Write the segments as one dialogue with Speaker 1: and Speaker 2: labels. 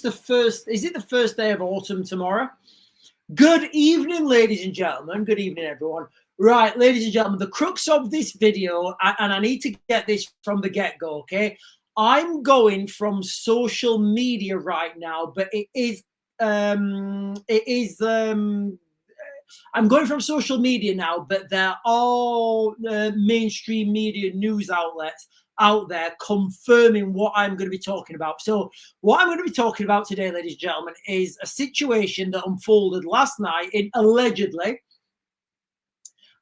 Speaker 1: it's the first, is it the first day of autumn tomorrow? Good evening, ladies and gentlemen. Good evening, everyone. Right, ladies and gentlemen, the crux of this video, and I need to get this from the get-go, okay? I'm going from social media right now, but I'm going from social media now, but they're all mainstream media news outlets out there confirming what I'm going to be talking about. So what I'm going to be talking about today, ladies and gentlemen, is a situation that unfolded last night allegedly.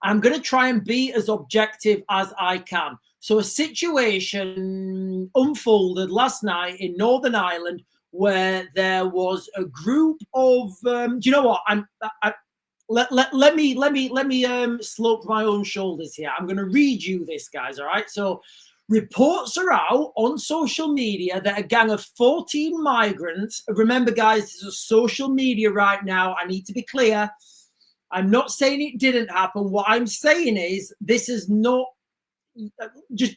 Speaker 1: I'm going to try and be as objective as I can. So a situation unfolded last night in Northern Ireland where there was a group of, do you know what? Let me slope my own shoulders here. I'm going to read you this, guys. All right. So reports are out on social media that a gang of 14 migrants, remember, guys, this is social media right now. I need to be clear. I'm not saying it didn't happen. What I'm saying is this is not just,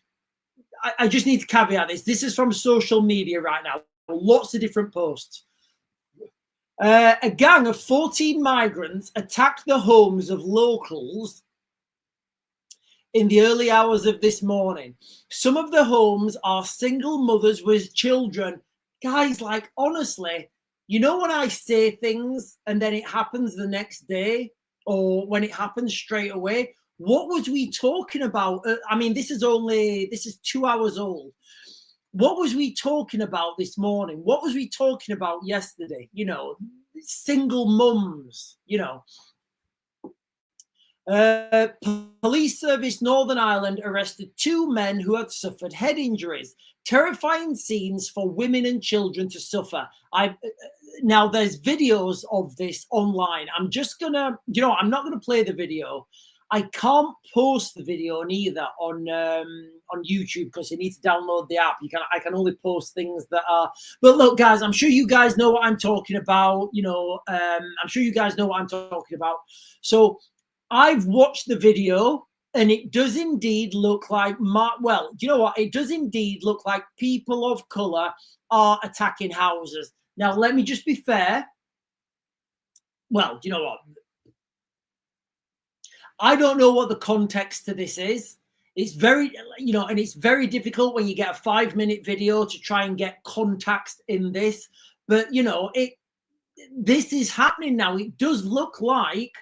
Speaker 1: I just need to caveat this. This is from social media right now. Lots of different posts. A gang of 14 migrants attacked the homes of locals in the early hours of this morning. Some of the homes are single mothers with children. Guys, like, honestly, you know when I say things and then it happens the next day, or when it happens straight away? What was we talking about? I mean, this is 2 hours old. What was we talking about this morning? What was we talking about yesterday? You know, single mums, you know. Police service Northern Ireland arrested 2 men who had suffered head injuries. Terrifying scenes for women and children to suffer. Now there's videos of this online. I'm just gonna, you know, I'm not gonna play the video. I can't post the video neither on YouTube because you need to download the app. I can only post things that are. But look, guys, I'm sure you guys know what I'm talking about. You know, I'm sure you guys know what I'm talking about. So I've watched the video, and it does indeed look like, well, do you know what? It does indeed look like people of color are attacking houses. Now, let me just be fair. Well, do you know what? I don't know what the context to this is. It's very, you know, and it's very difficult when you get a 5-minute video to try and get context in this. But, you know, this is happening now. It does look like,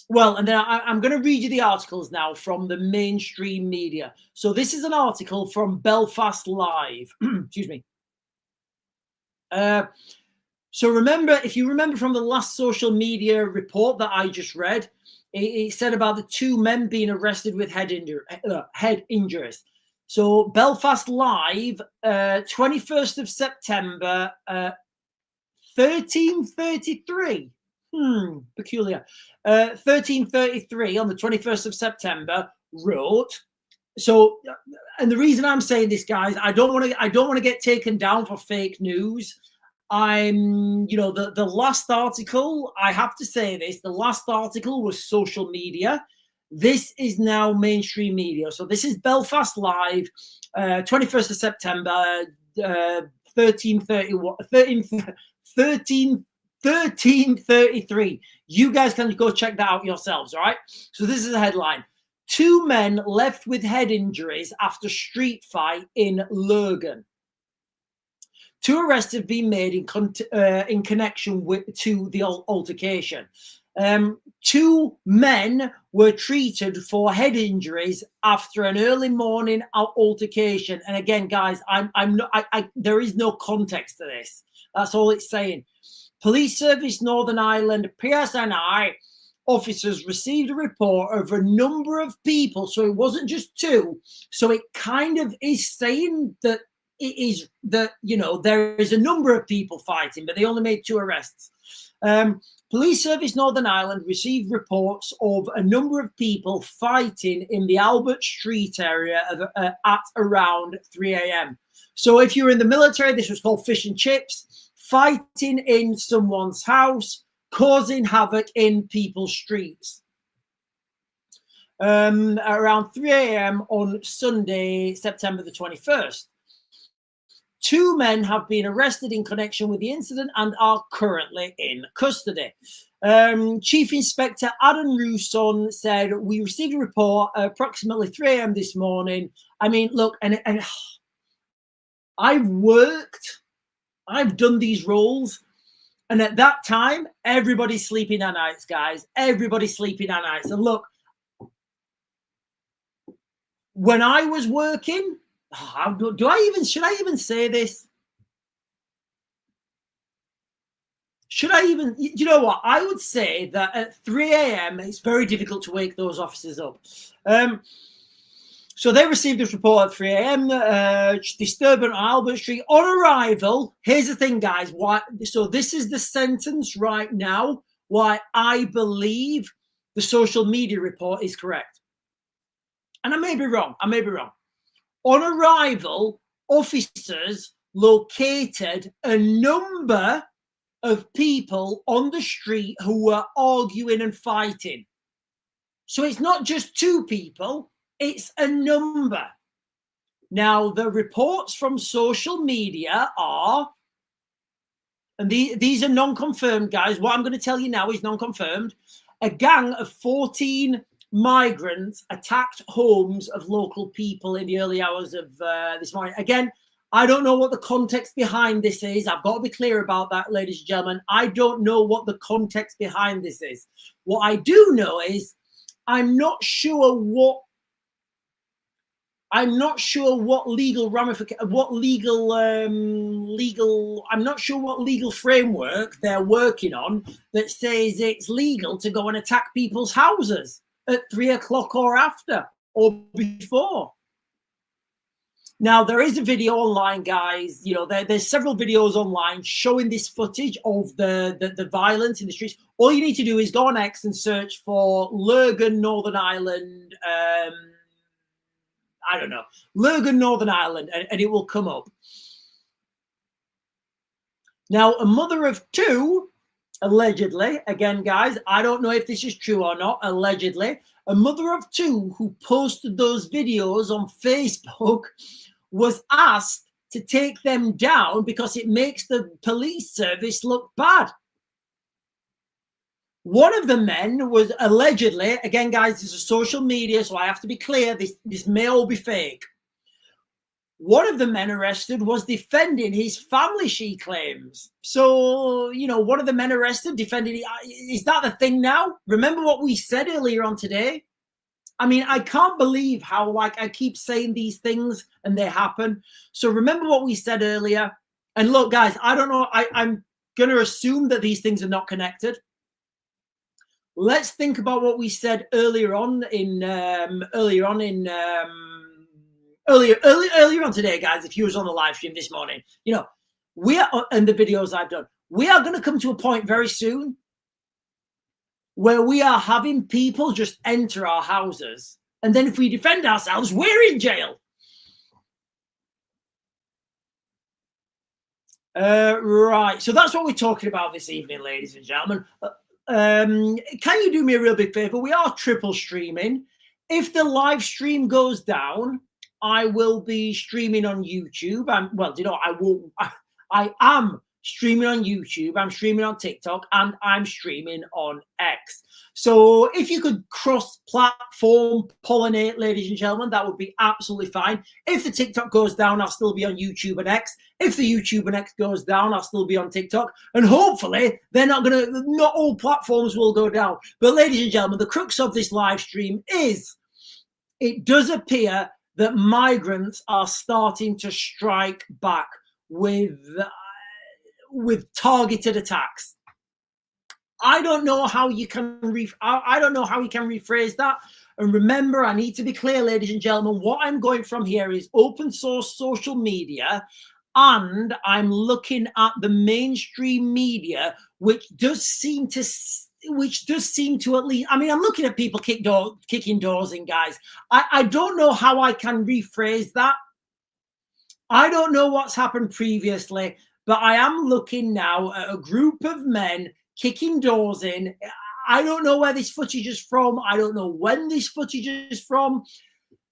Speaker 1: well, and then I'm going to read you the articles now from the mainstream media. So this is an article from Belfast Live. Excuse me. So remember, if you remember from the last social media report that I just read, it said about the 2 men being arrested with head injuries. So Belfast Live, 21st of September, 1333. Peculiar. 1333 on the 21st of September wrote. So, and the reason I'm saying this, guys, I don't want to get taken down for fake news. You know, the last article, I have to say this, the last article was social media. This is now mainstream media. So this is Belfast Live, 21st of September, 1333. You guys can go check that out yourselves, all right? So this is a headline. 2 men left with head injuries after street fight in Lurgan. 2 arrests have been made in connection to the altercation. 2 men were treated for head injuries after an early morning altercation. And again, guys, there is no context to this. That's all it's saying. Police Service Northern Ireland PSNI officers received a report of a number of people. So it wasn't just 2. So it kind of is saying that it is that, you know, there is a number of people fighting, but they only made 2 arrests. Police Service Northern Ireland received reports of a number of people fighting in the Albert Street area at around 3 a.m. So if you're in the military, this was called fish and chips, fighting in someone's house, causing havoc in people's streets. Around 3 a.m. on Sunday, September the 21st. 2 men have been arrested in connection with the incident and are currently in custody. Chief Inspector Adam Rousson said, we received a report approximately 3 a.m. this morning. I mean, look, and I've done these roles, and at that time, everybody's sleeping at nights, guys. Everybody's sleeping at nights. And look, when I was working, should I even say this? Should I even, you know what? I would say that at 3 a.m., it's very difficult to wake those officers up. So they received this report at 3 a.m. Disturbance on Albert Street. On arrival, here's the thing, guys. So this is the sentence right now why I believe the social media report is correct. And I may be wrong. On arrival, officers located a number of people on the street who were arguing and fighting. So it's not just 2 people, it's a number. Now, the reports from social media are, and these are non-confirmed, guys. What I'm going to tell you now is non-confirmed. A gang of 14 migrants attacked homes of local people in the early hours of this morning. Again, I don't know what the context behind this is. I've got to be clear about that, ladies and gentlemen. I don't know what the context behind this is. What I do know is I'm not sure what legal framework they're working on that says it's legal to go and attack people's houses at 3 o'clock or after or before. Now, there is a video online, guys. You know, there's several videos online showing this footage of the violence in the streets. All you need to do is go on X and search for Lurgan, Northern Ireland. I don't know, Lurgan, Northern Ireland, and it will come up. Now, a mother of 2, allegedly, again, guys, I don't know if this is true or not, allegedly, a mother of 2 who posted those videos on Facebook was asked to take them down because it makes the police service look bad. One of the men was allegedly, again, guys, this is social media, so I have to be clear, this may all be fake. One of the men arrested was defending his family, she claims. So, you know, one of the men arrested defending, is that the thing now? Remember what we said earlier on today? I mean, I can't believe how, like, I keep saying these things and they happen. So remember what we said earlier. And look, guys, I don't know. I'm going to assume that these things are not connected. Let's think about what we said earlier on today, guys. If you was on the live stream this morning, you know, and the videos I've done, we are going to come to a point very soon where we are having people just enter our houses, and then if we defend ourselves, we're in jail. Right. So that's what we're talking about this evening, ladies and gentlemen. Can you do me a real big favor? We are triple streaming. If the live stream goes down, I will be streaming on YouTube. I am streaming on YouTube. I'm streaming on TikTok, and I'm streaming on X. So if you could cross-platform pollinate, ladies and gentlemen, that would be absolutely fine. If the TikTok goes down, I'll still be on YouTube and X. If the YouTube and X goes down, I'll still be on TikTok. And hopefully, not all platforms will go down. But ladies and gentlemen, the crux of this live stream is it does appear that migrants are starting to strike back with targeted attacks. I don't know how you can rephrase that. And remember, I need to be clear, ladies and gentlemen, what I'm going from here is open source social media, and I'm looking at the mainstream media, which does seem to at least, I mean, I'm looking at people kicking doors in, guys. I don't know how I can rephrase that. I don't know what's happened previously, but I am looking now at a group of men kicking doors in. I don't know where this footage is from. I don't know when this footage is from.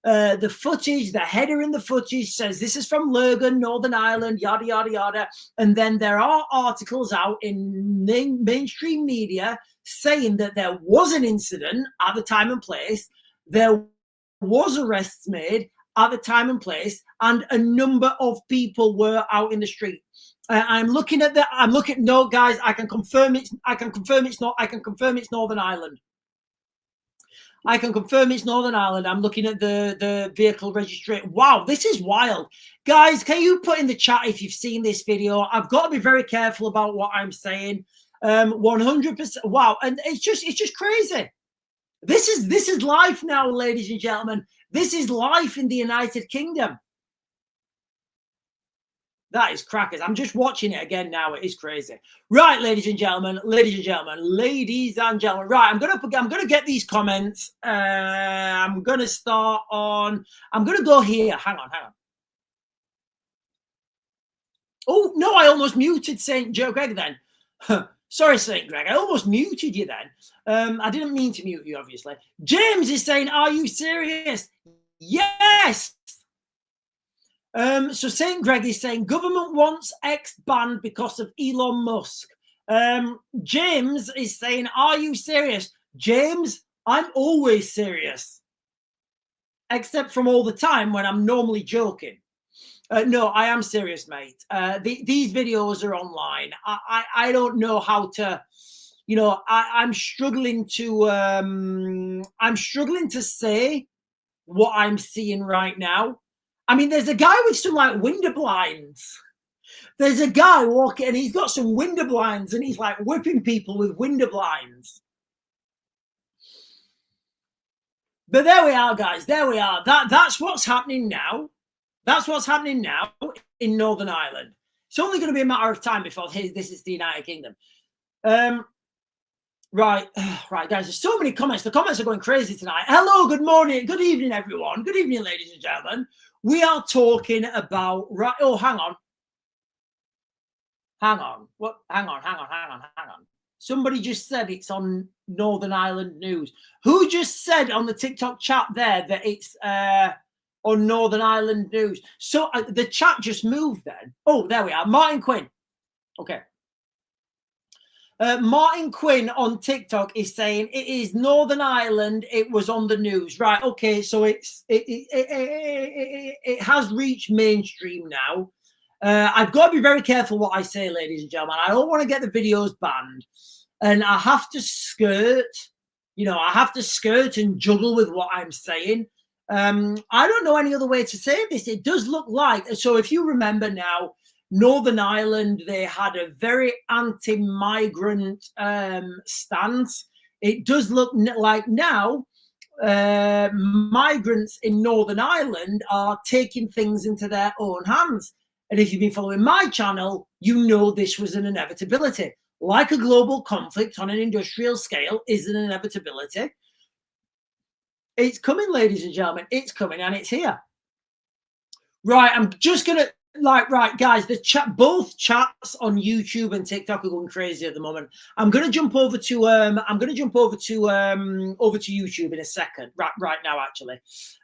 Speaker 1: The footage, the header in the footage says this is from Lurgan, Northern Ireland, yada, yada, yada. And then there are articles out in mainstream media saying that there was an incident at the time and place. There was arrests made at the time and place, and a number of people were out in the street. No, guys, I can confirm it's Northern Ireland. I can confirm it's Northern Ireland. I'm looking at the vehicle registration. Wow, this is wild. Guys, can you put in the chat if you've seen this video? I've got to be very careful about what I'm saying. 100%. Wow, and it's just crazy. This is life now, ladies and gentlemen. This is life in the United Kingdom. That is crackers. I'm just watching it again now. It is crazy. Right, ladies and gentlemen. Right, I'm gonna get these comments. I'm gonna start on. I'm gonna go here. Hang on. Oh no, I almost muted Saint Joe Greg then. Sorry, Saint Greg. I almost muted you then. I didn't mean to mute you, obviously. James is saying, "Are you serious?" Yes. So St. Greg is saying government wants X banned because of Elon Musk. James is saying, are you serious? James, I'm always serious. Except from all the time when I'm normally joking. No, I am serious, mate. These videos are online. I don't know how to, I'm struggling to say what I'm seeing right now. I mean, there's a guy with some like window blinds. There's a guy walking and he's got some window blinds and he's like whipping people with window blinds. But there we are, guys. There we are. That's what's happening now. That's what's happening now in Northern Ireland. It's only going to be a matter of time before this is the United Kingdom. Right, guys. There's so many comments. The comments are going crazy tonight. Hello, good morning, good evening, everyone. Good evening, ladies and gentlemen. We are talking about right. Oh, hang on. What? Hang on. Somebody just said it's on Northern Ireland News. Who just said on the TikTok chat there that it's on Northern Ireland News? So the chat just moved then. Oh, there we are. Martin Quinn. Okay. Martin Quinn on TikTok is saying it is Northern Ireland. It was on the news, right? Okay, so it has reached mainstream now. I've got to be very careful what I say, ladies and gentlemen. I don't want to get the videos banned, and I have to skirt. I have to skirt and juggle with what I'm saying. I don't know any other way to say this. It does look like so. If you remember now. Northern Ireland, they had a very anti-migrant stance. It does look like now migrants in Northern Ireland are taking things into their own hands. And if you've been following my channel, you know this was an inevitability. Like a global conflict on an industrial scale is an inevitability. It's coming, ladies and gentlemen. It's coming and it's here. Right, I'm just going to right, guys, both chats on YouTube and TikTok are going crazy at the moment. I'm going to jump over to YouTube in a second, right now actually.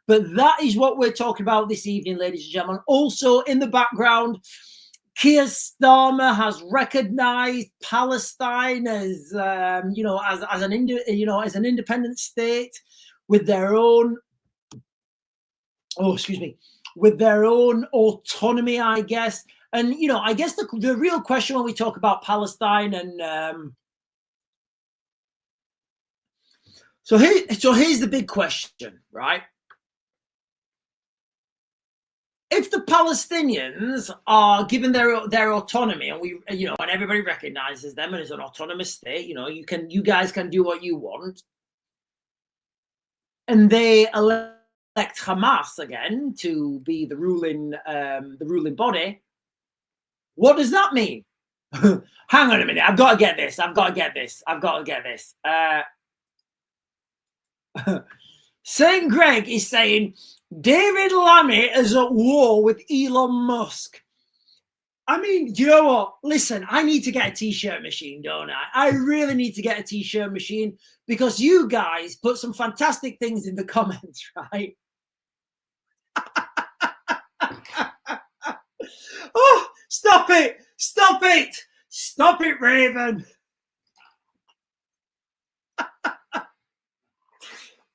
Speaker 1: But that is what we're talking about this evening, ladies and gentlemen. Also in the background, Keir Starmer has recognized Palestine as as an independent state with their own with their own autonomy, I guess. And, I guess the real question when we talk about Palestine and so here's the big question, right? If the Palestinians are given their autonomy and and everybody recognizes them as an autonomous state, you guys can do what you want. And they elect Hamas again to be the ruling body. What does that mean? Hang on a minute. I've got to get this. St. Greg is saying David Lammy is at war with Elon Musk. I mean, you know what? Listen, I need to get a t-shirt machine, don't I? I really need to get a t-shirt machine because you guys put some fantastic things in the comments, right? Oh, stop it! Stop it! Stop it, Raven!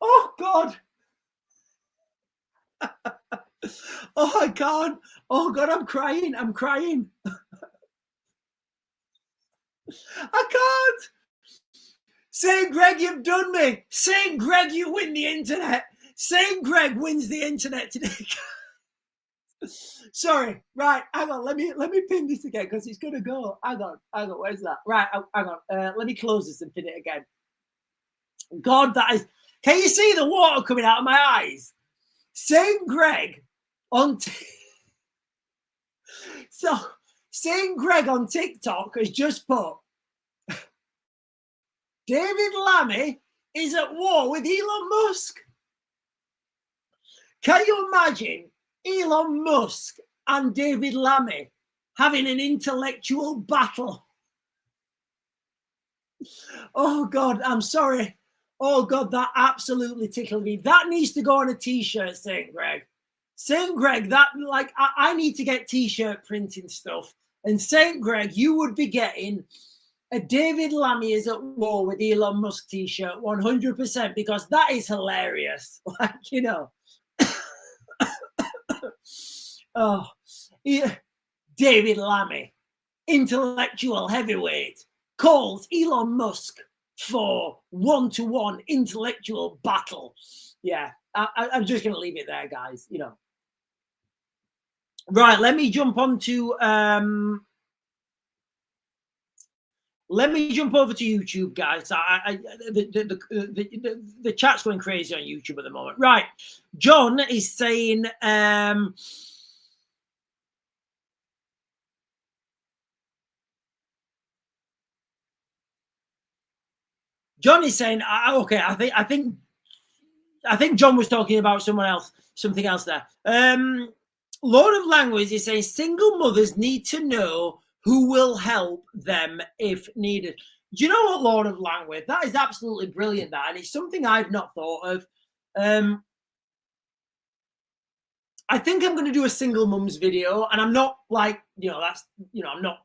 Speaker 1: Oh, God. Oh, I can't. Oh, God, I'm crying. I'm crying. I can't. St. Greg, you've done me. St. Greg, you win the internet. St. Greg wins the internet today. Sorry. Right. Hang on. Let me pin this again because it's going to go. Hang on. Where's that? Right. Hang on. Let me close this and pin it again. God, that is. Can you see the water coming out of my eyes? St. Greg on. So, St. Greg on TikTok has just put David Lammy is at war with Elon Musk. Can you imagine Elon Musk and David Lammy having an intellectual battle? Oh, God, I'm sorry. Oh, God, that absolutely tickled me. That needs to go on a T-shirt, St. Greg. St. Greg, that, like, I need to get T-shirt printing stuff. And St. Greg, you would be getting a David Lammy is at war with Elon Musk T-shirt 100% because that is hilarious. Like, you know. Oh, yeah. David Lammy, intellectual heavyweight, calls Elon Musk for one-to-one intellectual battle. Yeah, I'm just going to leave it there, guys. You know. Right, let me jump on to let me jump over to YouTube, guys. The chat's going crazy on YouTube at the moment. Right, John is saying John is saying okay. I think John was talking about something else there. Lord of Language is saying single mothers need to know who will help them if needed. Do you know what, Lord of Language? That is absolutely brilliant, that, and it's something I've not thought of. I think I'm going to do a single mums video, and I'm not like, you know, that's, you know, I'm not.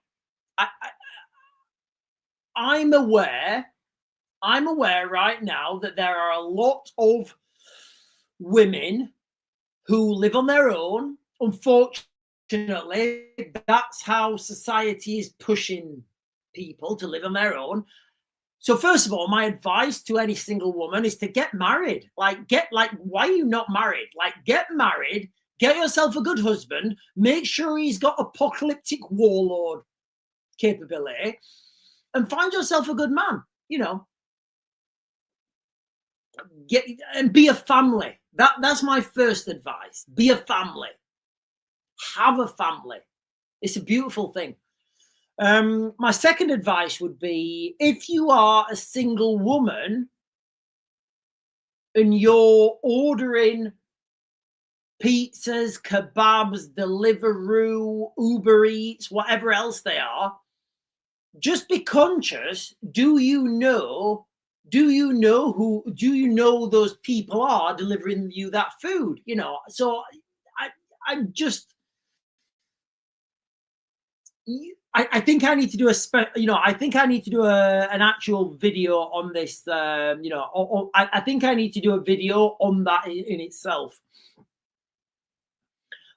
Speaker 1: I'm aware right now that there are a lot of women who live on their own. Unfortunately, that's how society is pushing people to live on their own. So first of all, my advice to any single woman is to get married. Why are you not married? Like, get married, get yourself a good husband, make sure he's got apocalyptic warlord capability, and find yourself a good man, you know. Get and be a family. That's my first advice. Be a family. Have a family. It's a beautiful thing. My second advice would be, if you are a single woman and you're ordering pizzas, kebabs, Deliveroo, Uber Eats, whatever else they are, just be conscious. Do you know who those people are delivering you that food? You know, so I think I need to do an actual video on this. I think I need to do a video on that in itself.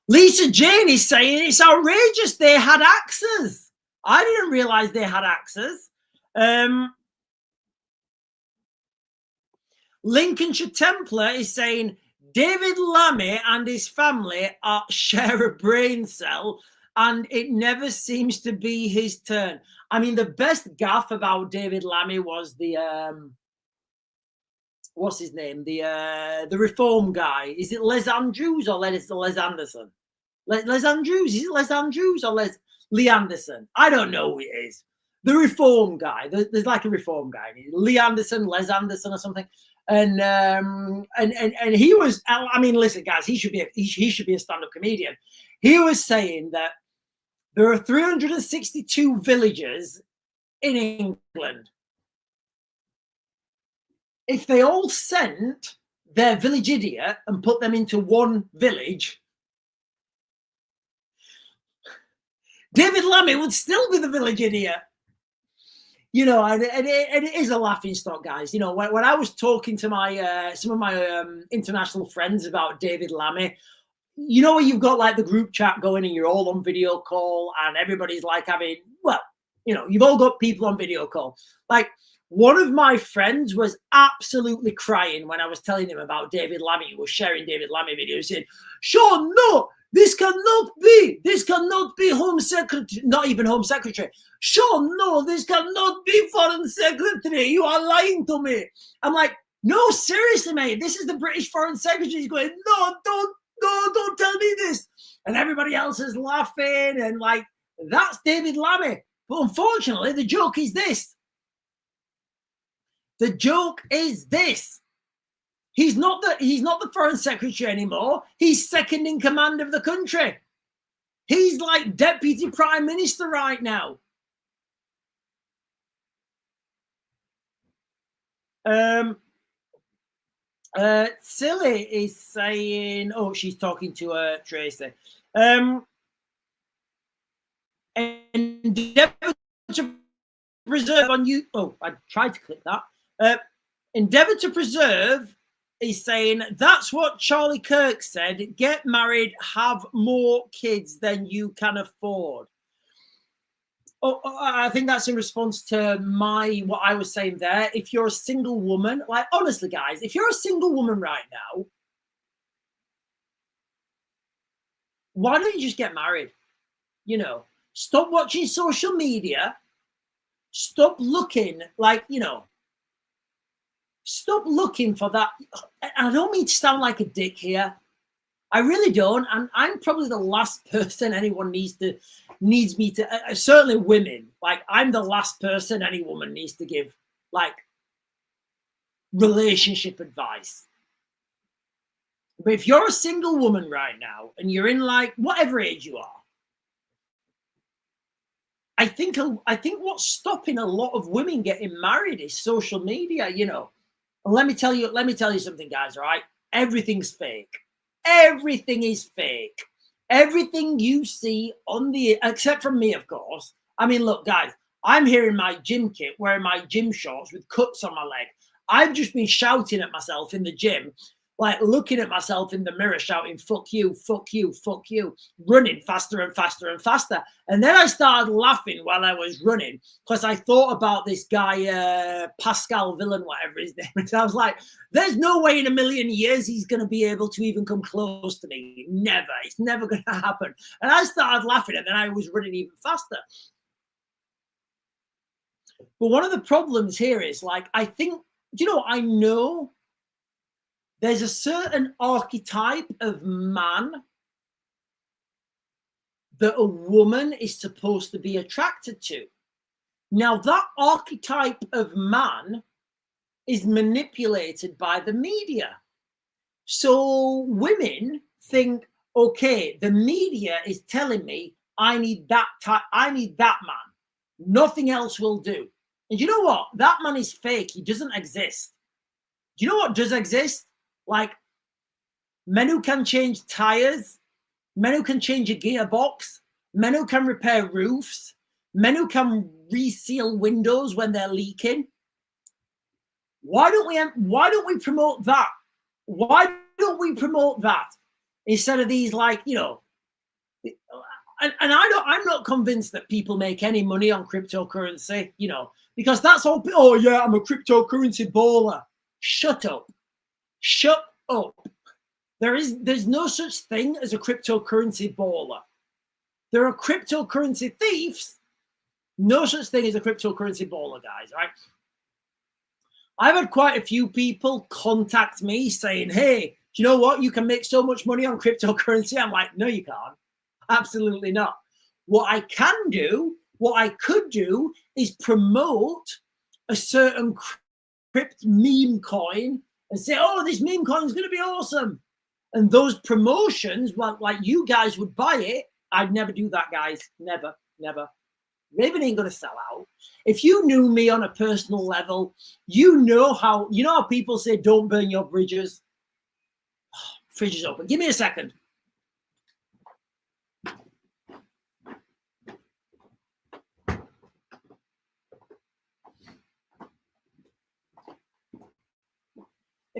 Speaker 1: Lisa Jane is saying it's outrageous they had axes. I didn't realize they had axes. Lincolnshire Templar is saying David Lammy and his family share a brain cell, and it never seems to be his turn. I mean, the best gaffe about David Lammy was the what's his name? The Reform guy. Is it Les Andrews or Les Anderson? Les Andrews? Is it Les Andrews or Lee Anderson? I don't know who it is. The Reform guy. There's like a Reform guy. Lee Anderson, Les Anderson, or something. And he was. I mean, listen, guys. He should be a stand-up comedian. He was saying that there are 362 villages in England. If they all sent their village idiot and put them into one village, David Lammy would still be the village idiot. You know, and it is a laughing stock, guys. You know, when I was talking to my some of my international friends about David Lammy, you know, you've got like the group chat going and you're all on video call and everybody's like having, well, you know, you've all got people on video call. Like one of my friends was absolutely crying when I was telling him about David Lammy. He was sharing David Lammy videos saying, Sean, no, this cannot be Home Secretary, not even Home Secretary. Sean, no, this cannot be Foreign Secretary. You are lying to me. I'm like, no, seriously, mate, this is the British Foreign Secretary. He's going, no, don't tell me this. And everybody else is laughing and like, that's David Lammy. But unfortunately, the joke is this. The joke is this. He's not the Foreign Secretary anymore. He's second in command of the country. He's like Deputy Prime Minister right now. Silly is saying, oh, she's talking to Tracy. Endeavour to preserve on you. Oh, I tried to click that. Endeavour to preserve is saying that's what Charlie Kirk said. Get married, have more kids than you can afford. Oh, I think that's in response to what I was saying there. If you're a single woman, like honestly, guys, if you're a single woman right now, why don't you just get married? You know, stop watching social media. Stop looking like, you know, stop looking for that. I don't mean to sound like a dick here. I really don't. And I'm probably the last person anyone needs me to, certainly women, like I'm the last person any woman needs to give like relationship advice. But if you're a single woman right now and you're in like whatever age you are, I think what's stopping a lot of women getting married is social media, you know. And let me tell you something, guys, all right? Everything's fake. Everything is fake. Everything you see on the, except from me, of course. I mean, look, guys, I'm here in my gym kit, wearing my gym shorts with cuts on my leg. I've just been shouting at myself in the gym, like looking at myself in the mirror, shouting, fuck you, fuck you, fuck you, running faster and faster and faster. And then I started laughing while I was running because I thought about this guy, Pascal Villain, whatever his name is. I was like, there's no way in a million years he's going to be able to even come close to me. Never. It's never going to happen. And I started laughing and then I was running even faster. But one of the problems here is like, I think, I know there's a certain archetype of man that a woman is supposed to be attracted to. Now, that archetype of man is manipulated by the media. So women think, okay, the media is telling me I need that man. Nothing else will do. And you know what? That man is fake. He doesn't exist. Do you know what does exist? Like men who can change tires, men who can change a gearbox, men who can repair roofs, men who can reseal windows when they're leaking. Why don't we promote that? Why don't we promote that instead of these, like, and I'm not convinced that people make any money on cryptocurrency, because that's all. Oh yeah, I'm a cryptocurrency baller. Shut up. Shut up. There's no such thing as a cryptocurrency baller. There are cryptocurrency thieves. No such thing as a cryptocurrency baller, guys, right? I've had quite a few people contact me saying, hey, do you know what? You can make so much money on cryptocurrency. I'm like, no, you can't. Absolutely not. What I could do is promote a certain meme coin and say, oh, this meme coin is going to be awesome. And those promotions, well, like you guys would buy it. I'd never do that, guys. Never, never. Raven ain't going to sell out. If you knew me on a personal level, you know how people say, don't burn your bridges. fridge is open. Give me a second.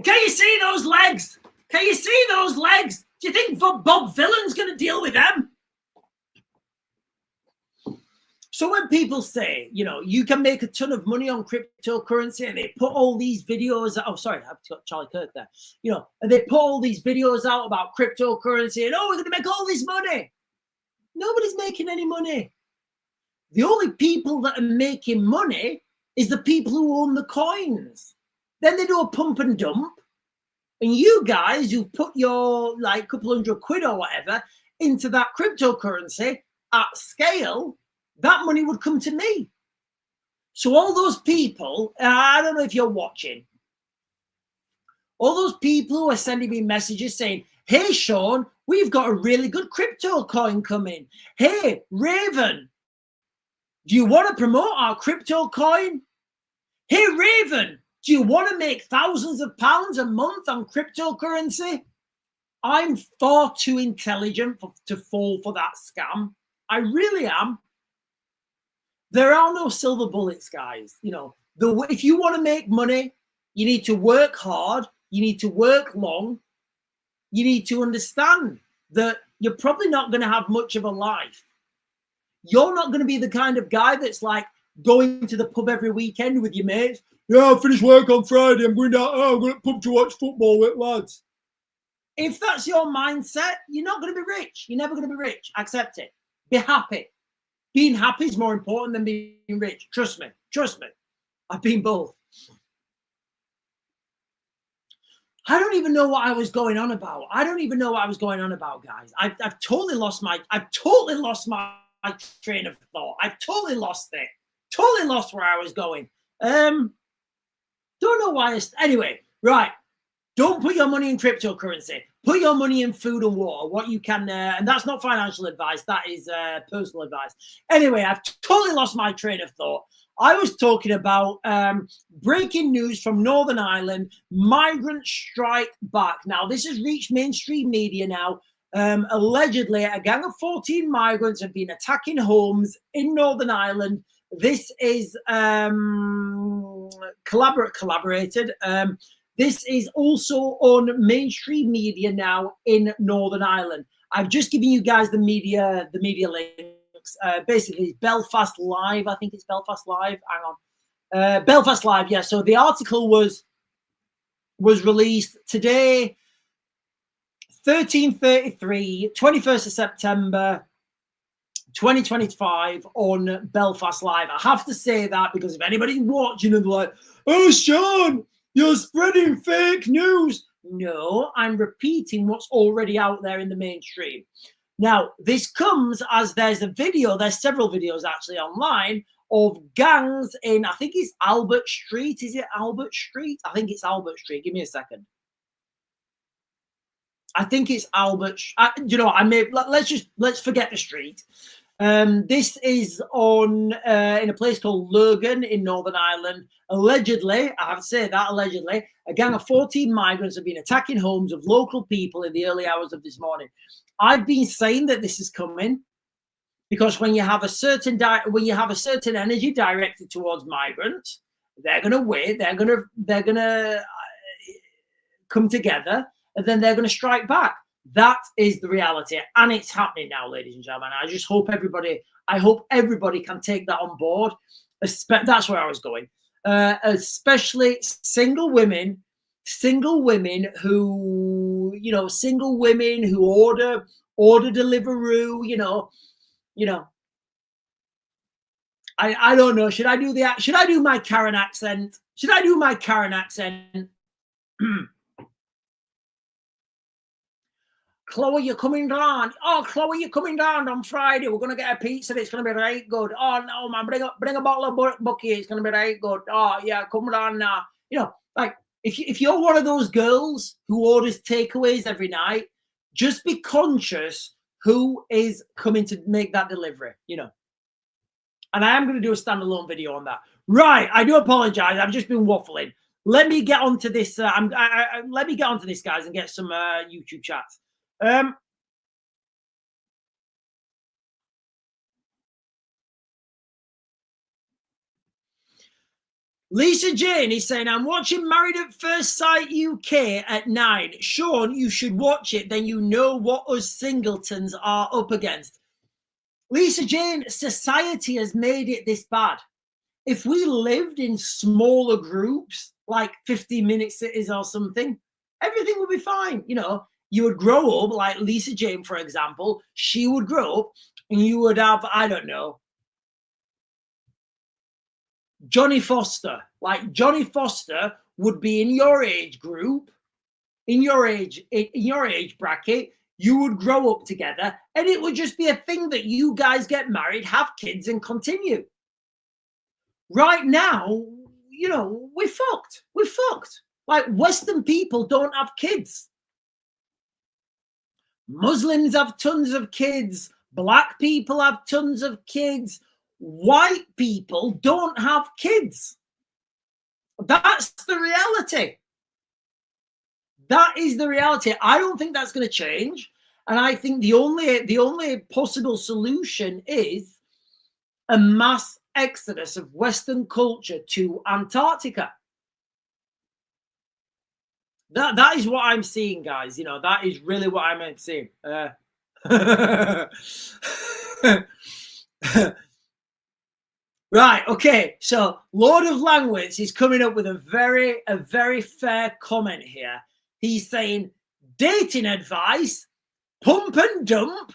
Speaker 1: Can you see those legs? Can you see those legs? Do you think Bob Villan's going to deal with them? So when people say, you know, you can make a ton of money on cryptocurrency, and they put all these videos, oh, sorry, I've got Charlie Kirk there, you know, and they put all these videos out about cryptocurrency and, oh, we're going to make all this money. Nobody's making any money. The only people that are making money is the people who own the coins. Then they do a pump and dump. And you guys who've put your like couple £100 or whatever into that cryptocurrency at scale, that money would come to me. So all those people, I don't know if you're watching, all those people who are sending me messages saying, hey, Sean, we've got a really good crypto coin coming. Hey, Raven, do you want to promote our crypto coin? Hey, Raven, do you want to make thousands of pounds a month on cryptocurrency? I'm far too intelligent to fall for that scam. I really am. There are no silver bullets, guys. You know, if you want to make money, you need to work hard. You need to work long. You need to understand that you're probably not going to have much of a life. You're not going to be the kind of guy that's like going to the pub every weekend with your mates. Yeah, I finished work on Friday. I'm going to the pub to watch football with lads. If that's your mindset, you're not going to be rich. You're never going to be rich. Accept it. Be happy. Being happy is more important than being rich. Trust me. Trust me. I've been both. I don't even know what I was going on about. I don't even know what I was going on about, guys. I've totally lost my train of thought. I've totally lost it. Totally lost where I was going. Don't know why. Anyway, right. Don't put your money in cryptocurrency. Put your money in food and water. What you can, and that's not financial advice. That is personal advice. Anyway, I've totally lost my train of thought. I was talking about breaking news from Northern Ireland. Migrants strike back. Now, this has reached mainstream media now. Allegedly, a gang of 14 migrants have been attacking homes in Northern Ireland. This is collaborated. This is also on mainstream media now in Northern Ireland. I've just given you guys the media links. Basically, Belfast Live. I think it's Belfast Live. Hang on, Belfast Live. Yeah. So the article was released today, 13:33, 21st of September, 2025 on Belfast Live. I have to say that because if anybody's watching and like, oh, Sean, you're spreading fake news. No, I'm repeating what's already out there in the mainstream. Now, this comes as there's several videos actually online of gangs in, I think it's Albert Street. Is it Albert Street? I think it's Albert Street. Give me a second. I think it's Albert. Let's forget the street. This is on in a place called Lurgan in Northern Ireland. Allegedly, I have to say that allegedly, a gang of 14 migrants have been attacking homes of local people in the early hours of this morning. I've been saying that this is coming because when you have a certain energy directed towards migrants, they're going to wait. They're going to come together, and then they're going to strike back. That is the reality, and it's happening now, ladies and gentlemen. I just hope everybody can take that on board. That's where I was going. Especially single women who, order Deliveroo, I don't know. Should I do my Karen accent? Chloe, you're coming down. Oh, Chloe, you're coming down on Friday. We're going to get a pizza. It's going to be right good. Oh, no, man, bring a bottle of Bucky. It's going to be right good. Oh, yeah, come down now. Like, if you're one of those girls who orders takeaways every night, just be conscious who is coming to make that delivery, And I am going to do a standalone video on that. Right, I do apologize. I've just been waffling. let me get onto this. Let me get onto this, guys, and get some YouTube chats. Lisa Jane is saying, I'm watching Married at First Sight UK at 9. Sean, you should watch it, then you know what us singletons are up against. Lisa Jane, society has made it this bad. If we lived in smaller groups, like 15-minute cities or something, everything would be fine. You know, you would grow up, like Lisa Jane, for example, she would grow up and you would have, I don't know, Johnny Foster. Like Johnny Foster would be in your age group, in your age bracket. You would grow up together and it would just be a thing that you guys get married, have kids and continue. Right now, you know, we're fucked. We're fucked. Like Western people don't have kids. Muslims have tons of kids. Black people have tons of kids. White people don't have kids. That's the reality. That is the reality. I don't think that's going to change. And I think the only possible solution is a mass exodus of Western culture to Antarctica. That is what I'm seeing, guys. You know, that is really what I'm seeing. Right, okay, so Lord of Language is coming up with a very fair comment here. He's saying, dating advice, pump and dump,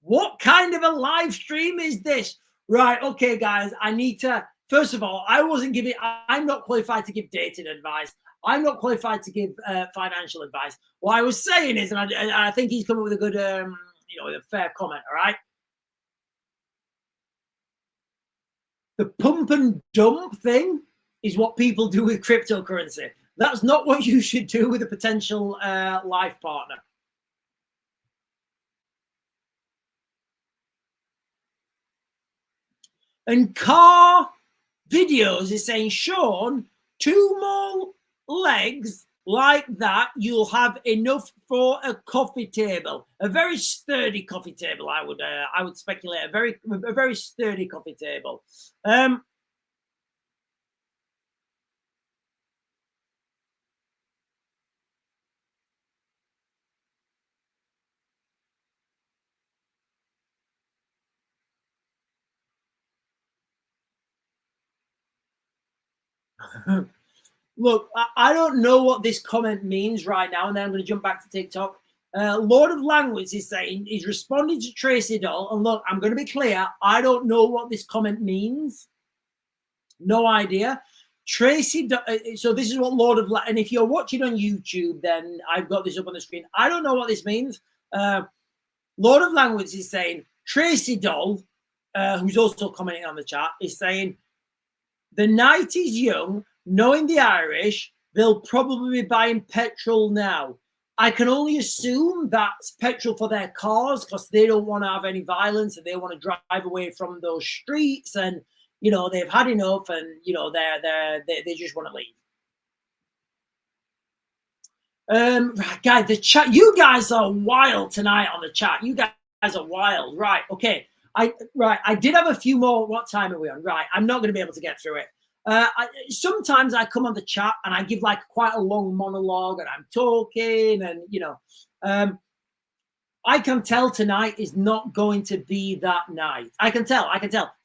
Speaker 1: what kind of a live stream is this? Right, okay, guys, I need to, first of all, I'm not qualified to give dating advice. I'm not qualified to give financial advice. What I was saying is, and I think he's come up with a good, you know, a fair comment, all right? The pump and dump thing is what people do with cryptocurrency. That's not what you should do with a potential life partner. And Car Videos is saying, Sean, 2 more legs like that, you'll have enough for a coffee table. A very sturdy coffee table, I would speculate. A very sturdy coffee table. Look, I don't know what this comment means right now, and then I'm going to jump back to TikTok. Lord of Language is saying he's responding to Tracy Doll, and look, I'm going to be clear. I don't know what this comment means. No idea. Tracy, so this is what Lord of and if you're watching on YouTube, then I've got this up on the screen. I don't know what this means. Lord of Language is saying Tracy Doll, who's also commenting on the chat, is saying the night is young. Knowing the Irish, they'll probably be buying petrol now. I can only assume that's petrol for their cars because they don't want to have any violence and they want to drive away from those streets. And, you know, they've had enough and, you know, they just want to leave. Right, guys, the chat, you guys are wild tonight on the chat. You guys are wild. Right, okay. I did have a few more. What time are we on? Right, I'm not going to be able to get through it. Sometimes I come on the chat and I give like quite a long monologue and I'm talking and, you know, I can tell tonight is not going to be that night. I can tell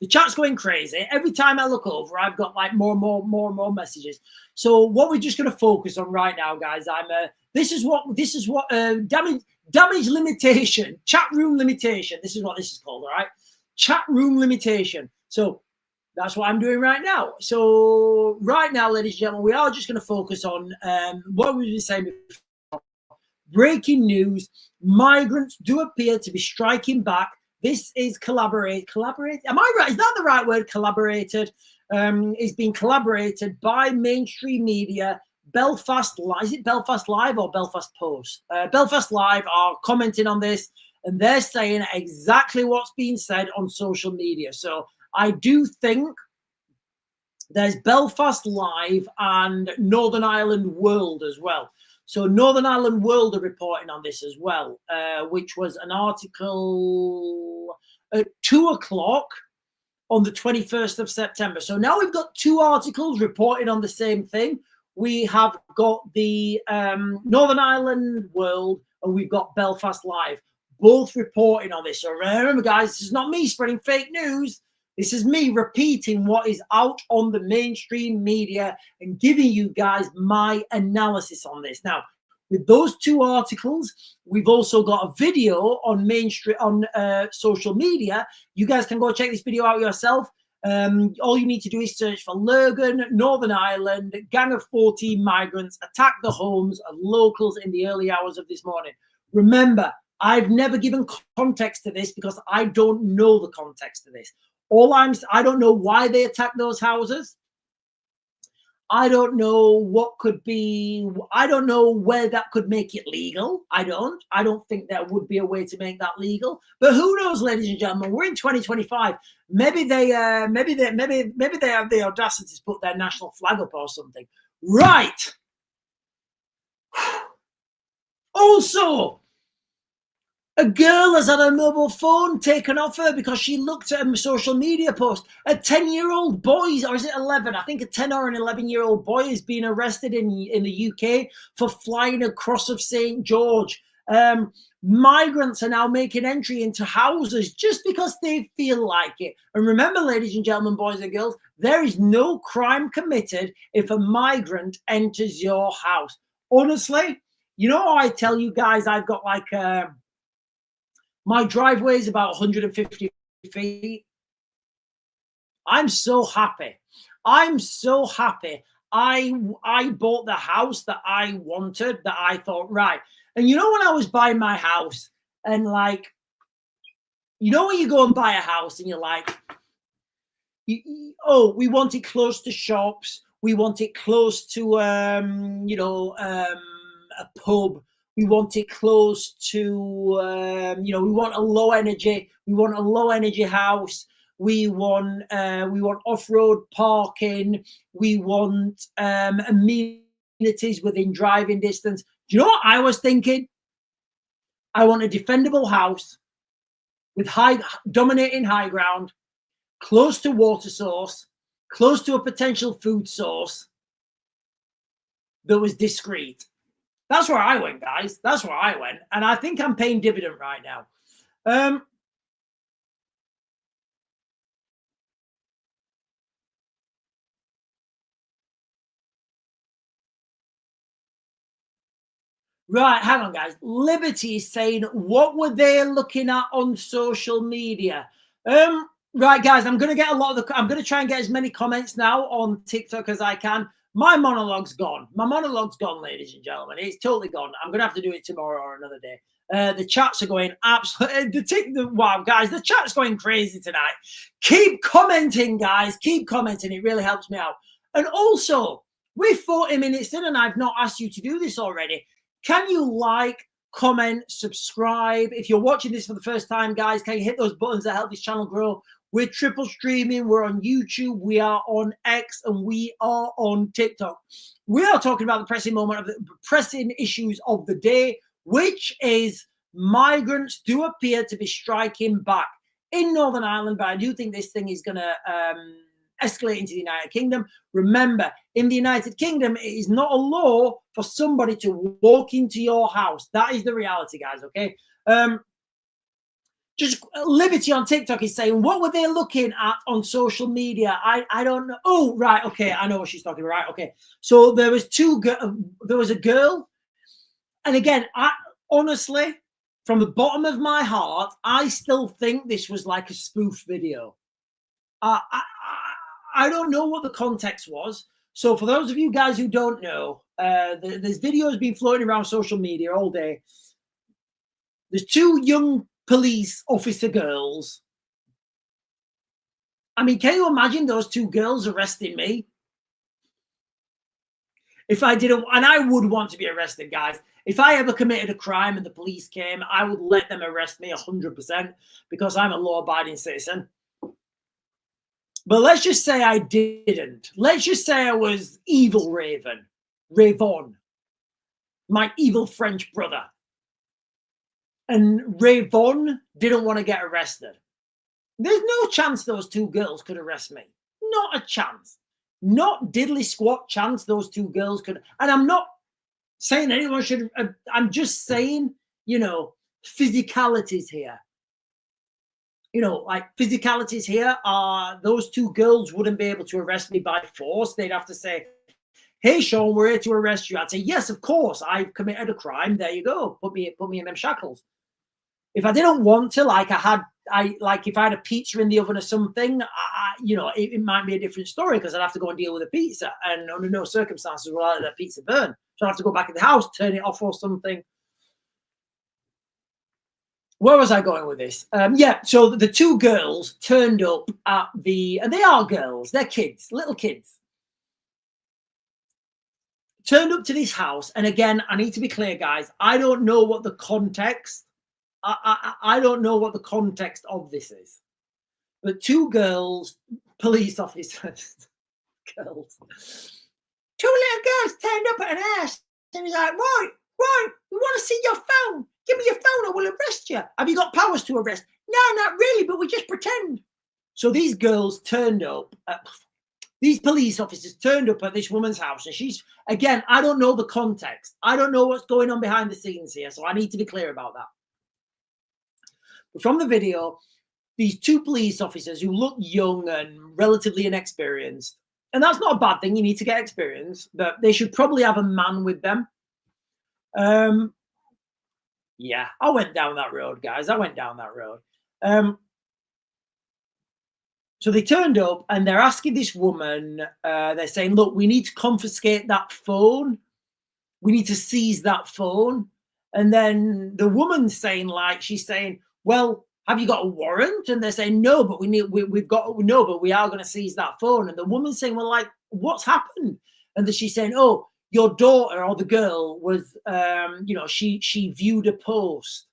Speaker 1: the chat's going crazy. Every time I look over, I've got like more and more messages. So what we're just going to focus on right now, guys, this is what damage limitation, chat room limitation. This is what this is called. All right. Chat room limitation. So that's what I'm doing right now. So right now, ladies and gentlemen, we are just going to focus on what we were saying before. Breaking news. Migrants do appear to be striking back. This is collaborate. Am I right? Is that the right word? Collaborated. It's been collaborated by mainstream media. Belfast Live. Is it Belfast Live or Belfast Post? Belfast Live are commenting on this and they're saying exactly what's being said on social media. So I do think There's Belfast Live and Northern Ireland World as well. So Northern Ireland World are reporting on this as well, which was an article at 2:00 on the 21st of September. So now we've got two articles reporting on the same thing. We have got the Northern Ireland World and we've got Belfast Live, both reporting on this. So remember, guys, this is not me spreading fake news. This is me repeating what is out on the mainstream media and giving you guys my analysis on this. Now, with those two articles, we've also got a video on mainstream on social media. You guys can go check this video out yourself. All you need to do is search for Lurgan, Northern Ireland, gang of 14 migrants attack the homes of locals in the early hours of this morning. Remember, I've never given context to this because I don't know the context of this. I don't know why they attacked those houses. I don't know what could be, I don't know where that could make it legal. I don't think there would be a way to make that legal. But who knows, ladies and gentlemen, we're in 2025. Maybe they have the audacity to put their national flag up or something. Right. Also, a girl has had her mobile phone taken off her because she looked at a social media post. A 10-year-old boy, or is it 11? I think a 10 or an 11-year-old boy is being arrested in the UK for flying a cross of St. George. Migrants are now making entry into houses just because they feel like it. And remember, ladies and gentlemen, boys and girls, there is no crime committed if a migrant enters your house. Honestly, you know how I tell you guys I've got like... my driveway is about 150 feet. I'm so happy. I'm so happy. I bought the house that I wanted, that I thought, right. And you know, when I was buying my house and like, you know, when you go and buy a house and you're like, oh, we want it close to shops. We want it close to, a pub. We want it close to, we want a low energy. We want a low energy house. We want off-road parking. We want amenities within driving distance. Do you know what I was thinking? I want a defendable house with dominating high ground, close to water source, close to a potential food source that was discreet. That's where I went, guys. That's where I went. And I think I'm paying dividend right now. Right, hang on, guys. Liberty is saying, what were they looking at on social media? Right, guys, I'm going to try and get as many comments now on TikTok as I can. My monologue's gone. My monologue's gone, ladies and gentlemen. It's totally gone. I'm going to have to do it tomorrow or another day. The chats are going absolutely. Wow, guys, the chat's going crazy tonight. Keep commenting, guys. Keep commenting. It really helps me out. And also, we're 40 minutes in and I've not asked you to do this already. Can you like, comment, subscribe? If you're watching this for the first time, guys, can you hit those buttons that help this channel grow? We're triple streaming. We're on YouTube. We are on X, and we are on TikTok. We are talking about the pressing moment of the pressing issues of the day, which is migrants do appear to be striking back in Northern Ireland. But I do think this thing is going to escalate into the United Kingdom. Remember, in the United Kingdom, it is not a law for somebody to walk into your house. That is the reality, guys. Okay. Just Liberty on TikTok is saying, what were they looking at on social media? I don't know. Oh, right. Okay. I know what she's talking about. Right. Okay. So there was a girl. And again, honestly, from the bottom of my heart, I still think this was like a spoof video. I don't know what the context was. So for those of you guys who don't know, there's videos been floating around social media all day. There's two young police officer girls. I mean, can you imagine those two girls arresting me? If I didn't, and I would want to be arrested, guys. If I ever committed a crime and the police came, I would let them arrest me 100% because I'm a law-abiding citizen. But let's just say I didn't. Let's just say I was evil Rayvon, my evil French brother. And Rayvon didn't want to get arrested. There's no chance those two girls could arrest me. Not a chance. Not diddly squat chance those two girls could. And I'm not saying anyone should. I'm just saying, you know, physicalities here. You know, like physicalities here are those two girls wouldn't be able to arrest me by force. They'd have to say, hey, Sean, we're here to arrest you. I'd say, yes, of course, I've committed a crime. There you go. Put me in them shackles. If I didn't want to, like if I had a pizza in the oven or something, you know, it might be a different story because I'd have to go and deal with a pizza. And under no circumstances will I let that pizza burn. So I'd have to go back in the house, turn it off or something. Where was I going with this? Yeah, so the two girls turned up at and they are girls, they're kids, little kids. Turned up to this house. And again, I need to be clear, guys. I don't know what the context, I don't know what the context of this is. But two girls, police officers, girls, two little girls turned up at an house. And he's like, right, we want to see your phone. Give me your phone, I will arrest you. Have you got powers to arrest? No, not really, but we just pretend. So these girls turned up, these police officers turned up at this woman's house. And she's, again, I don't know the context. I don't know what's going on behind the scenes here. So I need to be clear about that. But from the video, these two police officers who look young and relatively inexperienced, and that's not a bad thing. You need to get experience, but they should probably have a man with them. Yeah, I went down that road, guys. I went down that road. So they turned up and they're asking this woman, they're saying, look, we need to confiscate that phone. We need to seize that phone. And then the woman's saying, like, she's saying, well, have you got a warrant? And they're saying, no, but we've got, no, but we are going to seize that phone. And the woman's saying, well, like, what's happened? And then she's saying, oh, your daughter or the girl was, you know, she viewed a post.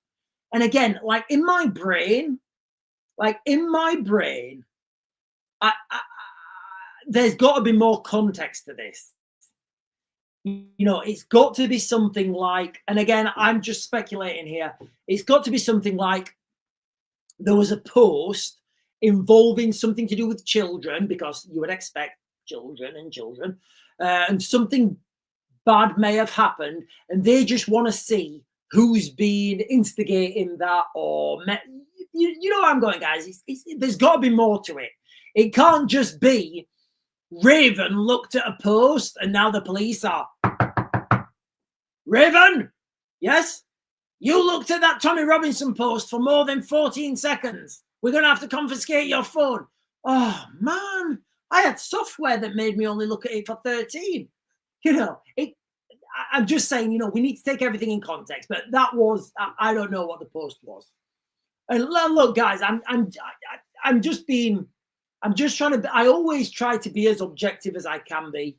Speaker 1: And again, like in my brain, there's got to be more context to this. You know, it's got to be something like, and again, I'm just speculating here. It's got to be something like there was a post involving something to do with children, because you would expect children, and something bad may have happened, and they just want to see who's been instigating that, or you know where I'm going, guys. There's got to be more to it. It can't just be Raven looked at a post and now the police are, Raven, yes, you looked at that Tommy Robinson post for more than 14 seconds. We're going to have to confiscate your phone. Oh, man, I had software that made me only look at it for 13. You know, I'm just saying, you know, we need to take everything in context. But that was, I don't know what the post was. And look, guys, I'm just trying to, I always try to be as objective as I can be.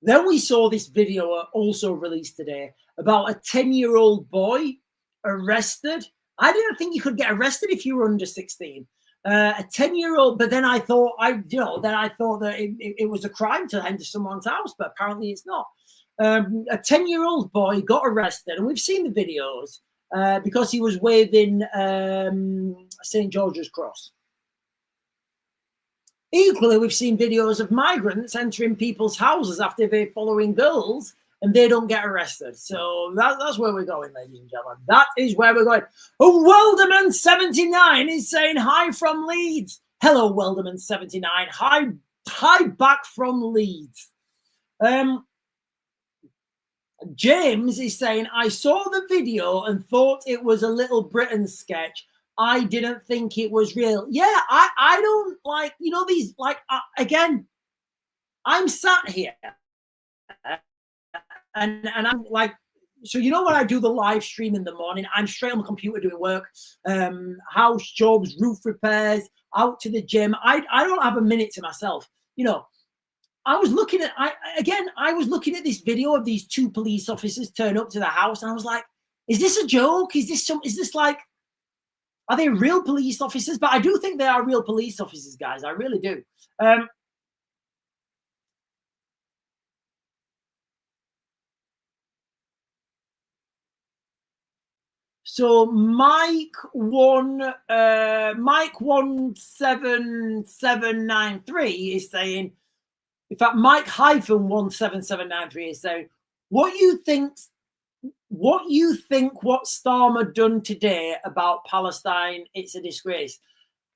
Speaker 1: Then we saw this video also released today about a 10-year-old boy arrested. I didn't think you could get arrested if you were under 16. A 10-year-old, but then I thought that it was a crime to enter someone's house, but apparently it's not. A 10-year-old boy got arrested, and we've seen the videos because he was waving St. George's Cross. Equally, we've seen videos of migrants entering people's houses after they're following girls, and they don't get arrested. So that's where we're going, ladies and gentlemen. That is where we're going. Oh, Welderman79 is saying hi from Leeds. Hello, Welderman79. Hi back from Leeds. James is saying, I saw the video and thought it was a Little Britain sketch. I didn't think it was real. Yeah, I don't like, you know, these, like, again, I'm sat here and I'm like, so you know when I do the live stream in the morning, I'm straight on the computer doing work, house jobs, roof repairs, out to the gym. I don't have a minute to myself. You know, I was looking at this video of these two police officers turn up to the house, and I was like, is this a joke? Is this like, Are they real police officers? But I do think they are real police officers, guys. I really do. Um, so Mike 17793 is saying, in fact, Mike-17793 is saying, what you think what Starmer done today about Palestine, it's a disgrace.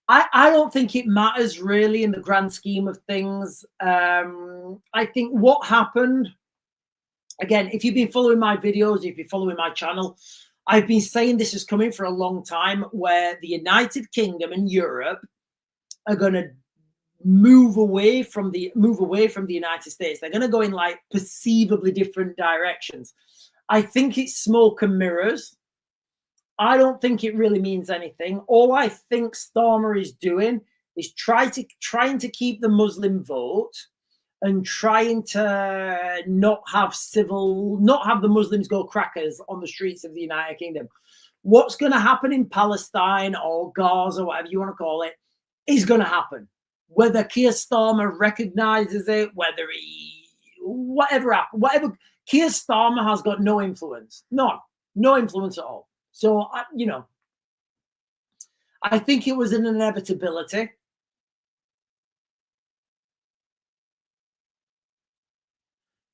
Speaker 1: I don't think it matters really in the grand scheme of things. I think what happened, again, if you've been following my videos, if you've been following my channel, I've been saying this is coming for a long time, where the United Kingdom and Europe are going to move away from the United States. They're going to go in like perceivably different directions. I think it's smoke and mirrors. I don't think it really means anything. All I think Starmer is doing is trying to keep the Muslim vote and trying to not have the Muslims go crackers on the streets of the United Kingdom. What's going to happen in Palestine or Gaza, whatever you want to call it, is going to happen. Whether Keir Starmer recognizes it, whatever, Keir Starmer has got no influence. No influence at all. So, I think it was an inevitability.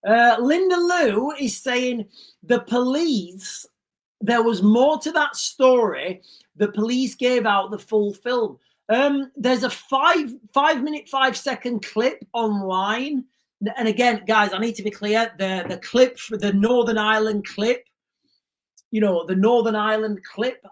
Speaker 1: Linda Lou is saying the police, there was more to that story. The police gave out the full film. There's a 5 minute 5 second clip online. And again, guys, I need to be clear. The clip for the Northern Ireland clip, the Northern Ireland clip,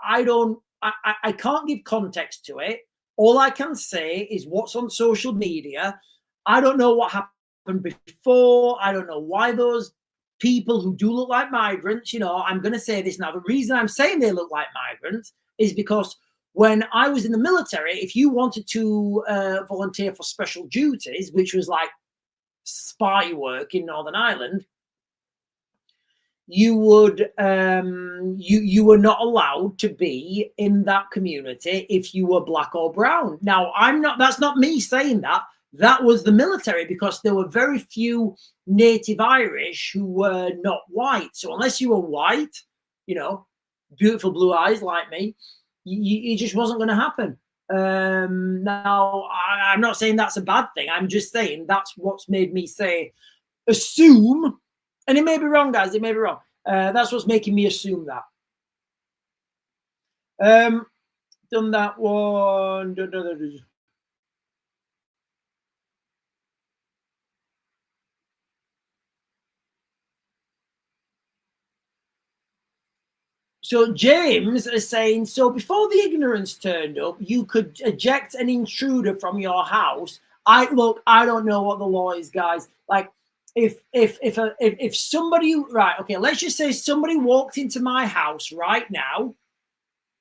Speaker 1: I can't give context to it. All I can say is what's on social media. I don't know what happened before. I don't know why those people who do look like migrants, I'm going to say this now. The reason I'm saying they look like migrants is because when I was in the military, if you wanted to volunteer for special duties, which was like spy work in Northern Ireland, you would you were not allowed to be in that community if you were black or brown. Now, that's not me saying that. That was the military, because there were very few native Irish who were not white. So unless you were white, beautiful blue eyes like me, it just wasn't going to happen. Now, I'm not saying that's a bad thing. I'm just saying that's what's made me assume, and it may be wrong, guys. It may be wrong. That's what's making me assume that. Done that one. So James is saying, so before the ignorance turned up, you could eject an intruder from your house. I don't know what the law is, guys. Like, if somebody, right, okay, let's just say somebody walked into my house right now,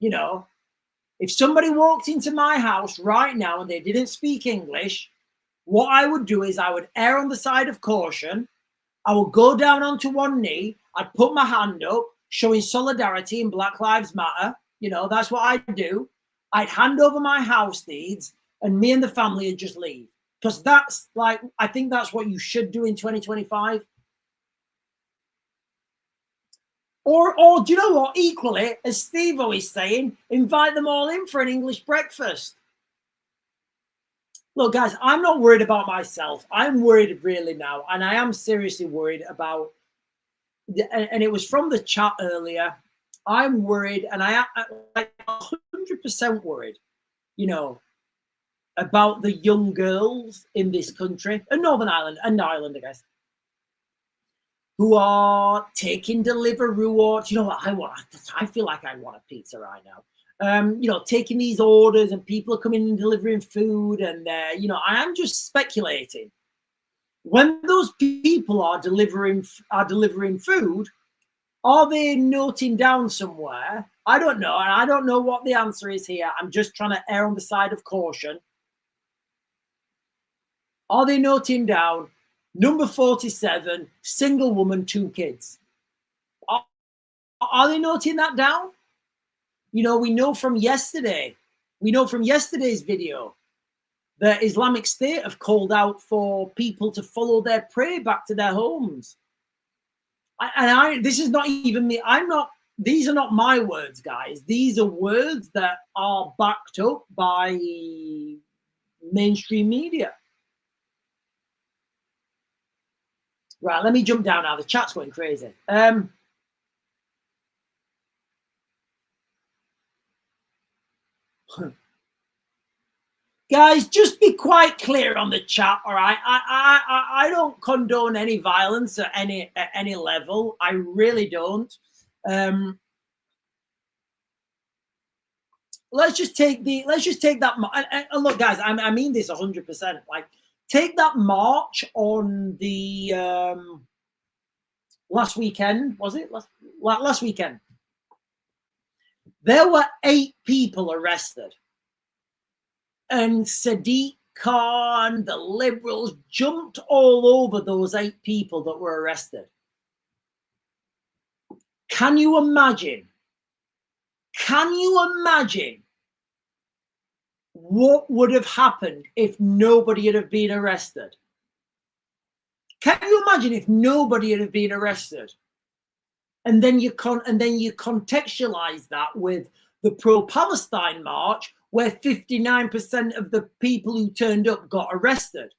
Speaker 1: if somebody walked into my house right now and they didn't speak English, what I would do is I would err on the side of caution. I would go down onto one knee. I'd put my hand up, showing solidarity in Black Lives Matter. That's what I'd do. I'd hand over my house deeds, and me and the family would just leave. Because that's I think that's what you should do in 2025. Or do you know what? Equally, as Steve-O is saying, invite them all in for an English breakfast. Look, guys, I'm not worried about myself. I'm worried really now. And I am seriously worried about, and it was from the chat earlier, I'm worried, and I'm 100% worried, about the young girls in this country, and Northern Ireland, and Ireland, I guess, who are taking Deliveroo, or do you know what I want? I feel like I want a pizza right now. Taking these orders, and people are coming and delivering food, and I am just speculating. When those people are delivering food, are they noting down somewhere? I don't know, and I don't know what the answer is here. I'm just trying to err on the side of caution. Are they noting down number 47, single woman, 2 kids? Are they noting that down? we know from yesterday's video that Islamic State have called out for people to follow their prey back to their homes. This is not even me. These are not my words, guys. These are words that are backed up by mainstream media. Right, let me jump down now. The chat's going crazy. Guys, just be quite clear on the chat, all right? I don't condone any violence at any level. I really don't. Let's just take that. And look, guys, I mean this 100%. Like, take that march on the last weekend. Was it last weekend? There were 8 people arrested. And Sadiq Khan, the liberals, jumped all over those 8 people that were arrested. Can you imagine? Can you imagine what would have happened if nobody had been arrested? Can you imagine if nobody had been arrested? And then you contextualize that with the pro-Palestine march, where 59% of the people who turned up got arrested.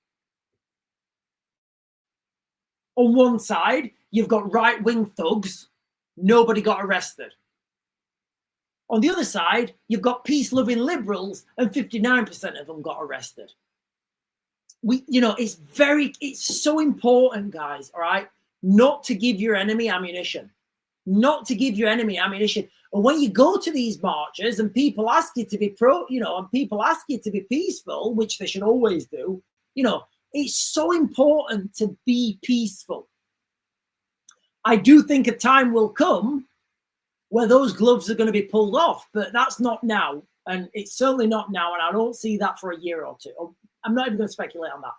Speaker 1: On one side, you've got right-wing thugs. Nobody got arrested. On the other side, you've got peace-loving liberals, and 59% of them got arrested. It's so important, guys, all right, not to give your enemy ammunition. Not to give your enemy ammunition. And when you go to these marches and people ask you to be and people ask you to be peaceful, which they should always do, it's so important to be peaceful. I do think a time will come where those gloves are going to be pulled off, but that's not now. And it's certainly not now. And I don't see that for a year or two. I'm not even going to speculate on that.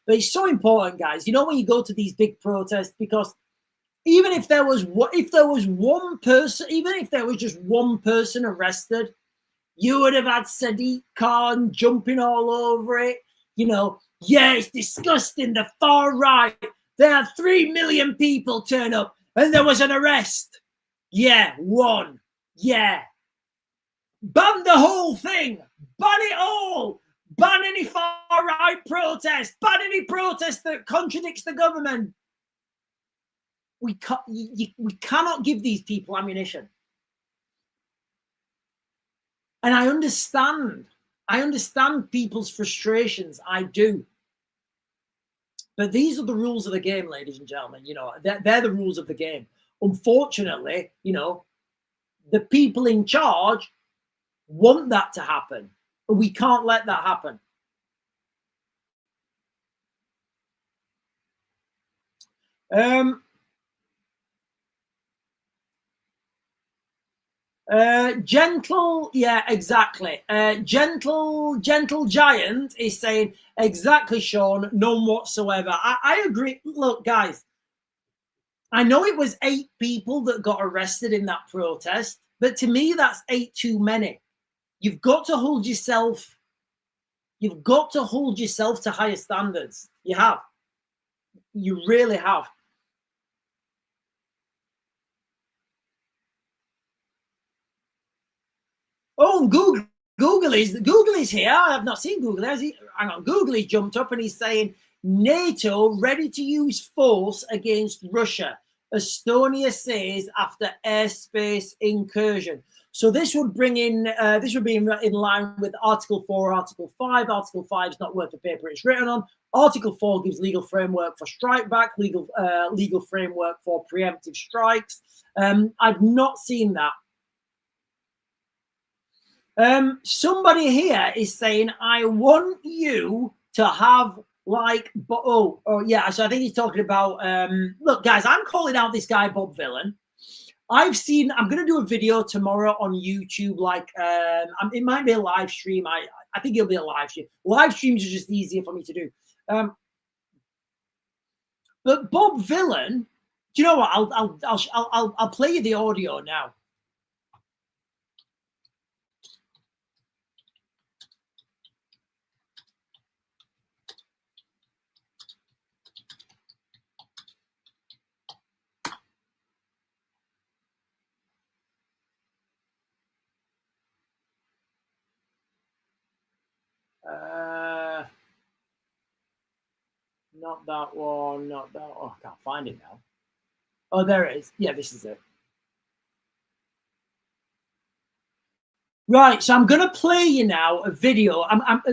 Speaker 1: But it's so important, guys. When you go to these big protests, because even if there was one person, even if there was just one person arrested, you would have had Sadiq Khan jumping all over it. Yeah, it's disgusting. The far right. There are 3 million people turn up and there was an arrest. Yeah, one. Yeah. Ban the whole thing. Ban it all. Ban any far right protest. Ban any protest that contradicts the government. We cannot give these people ammunition. And I understand people's frustrations. I do. But these are the rules of the game, ladies and gentlemen. They're the rules of the game. Unfortunately, the people in charge want that to happen. But we can't let that happen. Gentle, yeah, exactly. Gentle Giant is saying, exactly, Sean, none whatsoever. I agree. Look, guys, I know it was 8 people that got arrested in that protest, but to me, that's 8 too many. You've got to hold yourself to higher standards. You have. You really have. Oh, Google is here. I have not seen Google. Hang on. Google has jumped up and he's saying NATO ready to use force against Russia. Estonia says after airspace incursion. So this would bring in. This would be in line with Article 4, Article 5. Article 5 is not worth the paper it's written on. Article 4 gives legal framework for strike back, legal framework for preemptive strikes. I've not seen that. Somebody here is saying, I want you to have yeah. So I think he's talking about, look, guys, I'm calling out this guy, Bob Villain. I'm going to do a video tomorrow on YouTube. It might be a live stream. I think it'll be a live stream. Live streams are just easier for me to do. But Bob Villain, do you know what? I'll play you the audio now. Not that one. Not that. Oh, I can't find it now. Oh, there it is. Yeah, this is it. Right, so I'm gonna play you now a video.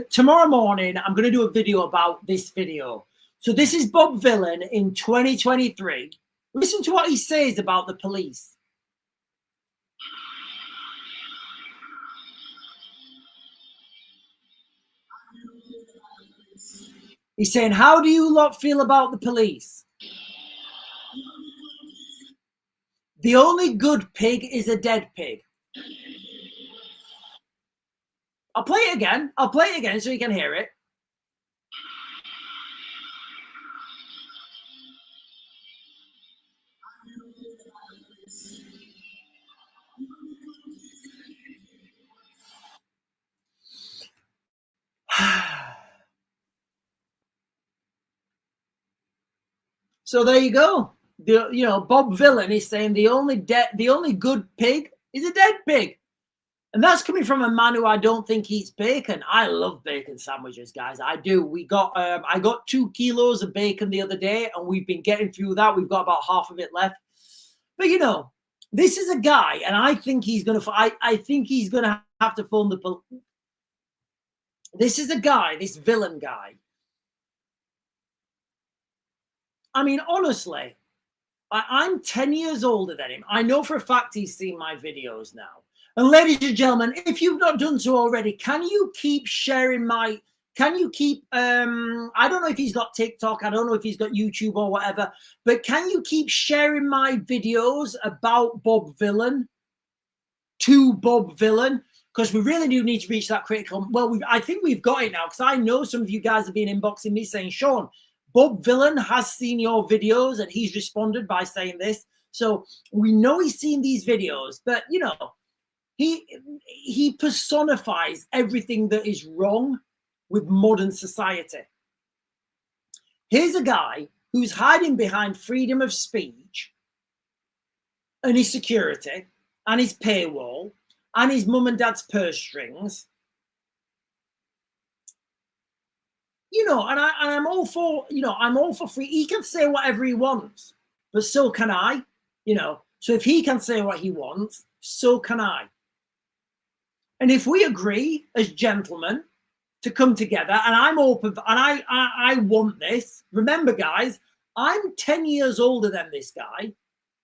Speaker 1: Tomorrow morning. I'm gonna do a video about this video. So this is Bob Villain in 2023. Listen to what he says about the police. He's saying, "How do you lot feel about the police? The only good pig is a dead pig." I'll play it again. I'll play it again so you can hear it. So there you go. Bob Villain is saying the only good pig is a dead pig. And that's coming from a man who I don't think eats bacon. I love bacon sandwiches, guys. I do. I got 2 kilos of bacon the other day, and we've been getting through that. We've got about half of it left. But this is a guy, and I think he's gonna. I think he's gonna have to phone the. This is a guy, this villain guy. I mean, honestly, I'm 10 years older than him. I know for a fact he's seen my videos now. And ladies and gentlemen, if you've not done so already, can you keep sharing my, I don't know if he's got TikTok, I don't know if he's got YouTube or whatever, but can you keep sharing my videos about Bob Villain to Bob Villain? Because we really do need to reach that critical. Well, I think we've got it now, because I know some of you guys have been inboxing me saying, Sean, Bob Villain has seen your videos and he's responded by saying this. So we know he's seen these videos, but he personifies everything that is wrong with modern society. Here's a guy who's hiding behind freedom of speech and his security and his paywall and his mum and dad's purse strings. And I'm all for, I'm all for free. He can say whatever he wants, but so can I, So if he can say what he wants, so can I. And if we agree as gentlemen to come together, and I'm open, and I want this. Remember, guys, I'm 10 years older than this guy.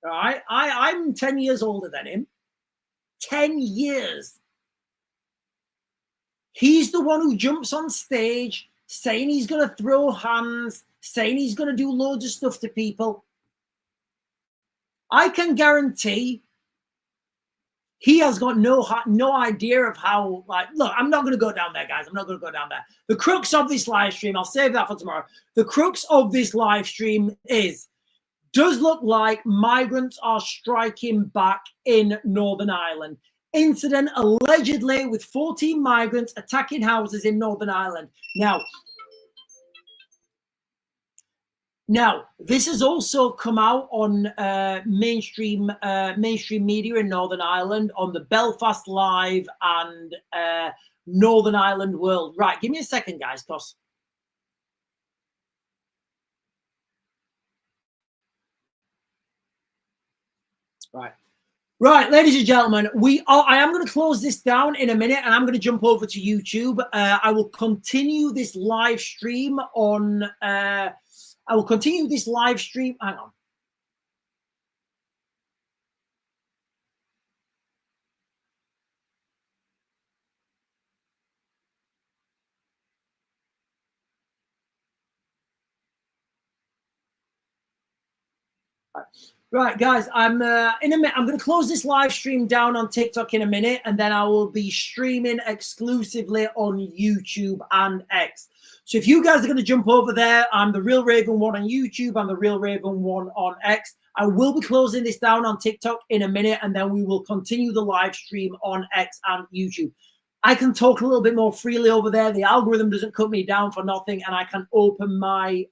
Speaker 1: All right, I'm 10 years older than him. 10 years. He's the one who jumps on stage saying he's going to throw hands, saying he's going to do loads of stuff to people. I can guarantee he has got no idea of how, look, I'm not going to go down there, guys. I'm not going to go down there. The crux of this live stream, I'll save that for tomorrow. The crux of this live stream does look like migrants are striking back in Northern Ireland. Incident allegedly with 14 migrants attacking houses in Northern Ireland. Now, this has also come out on mainstream media in Northern Ireland, on the Belfast Live and Northern Ireland World. Right, give me a second, guys, because Right, ladies and gentlemen, I am going to close this down in a minute, and I'm going to jump over to YouTube. I will continue this live stream on. Hang on. Right, guys, I'm in a minute. I'm going to close this live stream down on TikTok in a minute, and then I will be streaming exclusively on YouTube and X. So if you guys are going to jump over there, I'm the Real Raven 1 on YouTube. I'm the Real Raven 1 on X. I will be closing this down on TikTok in a minute, and then we will continue the live stream on X and YouTube. I can talk a little bit more freely over there. The algorithm doesn't cut me down for nothing, and I can open my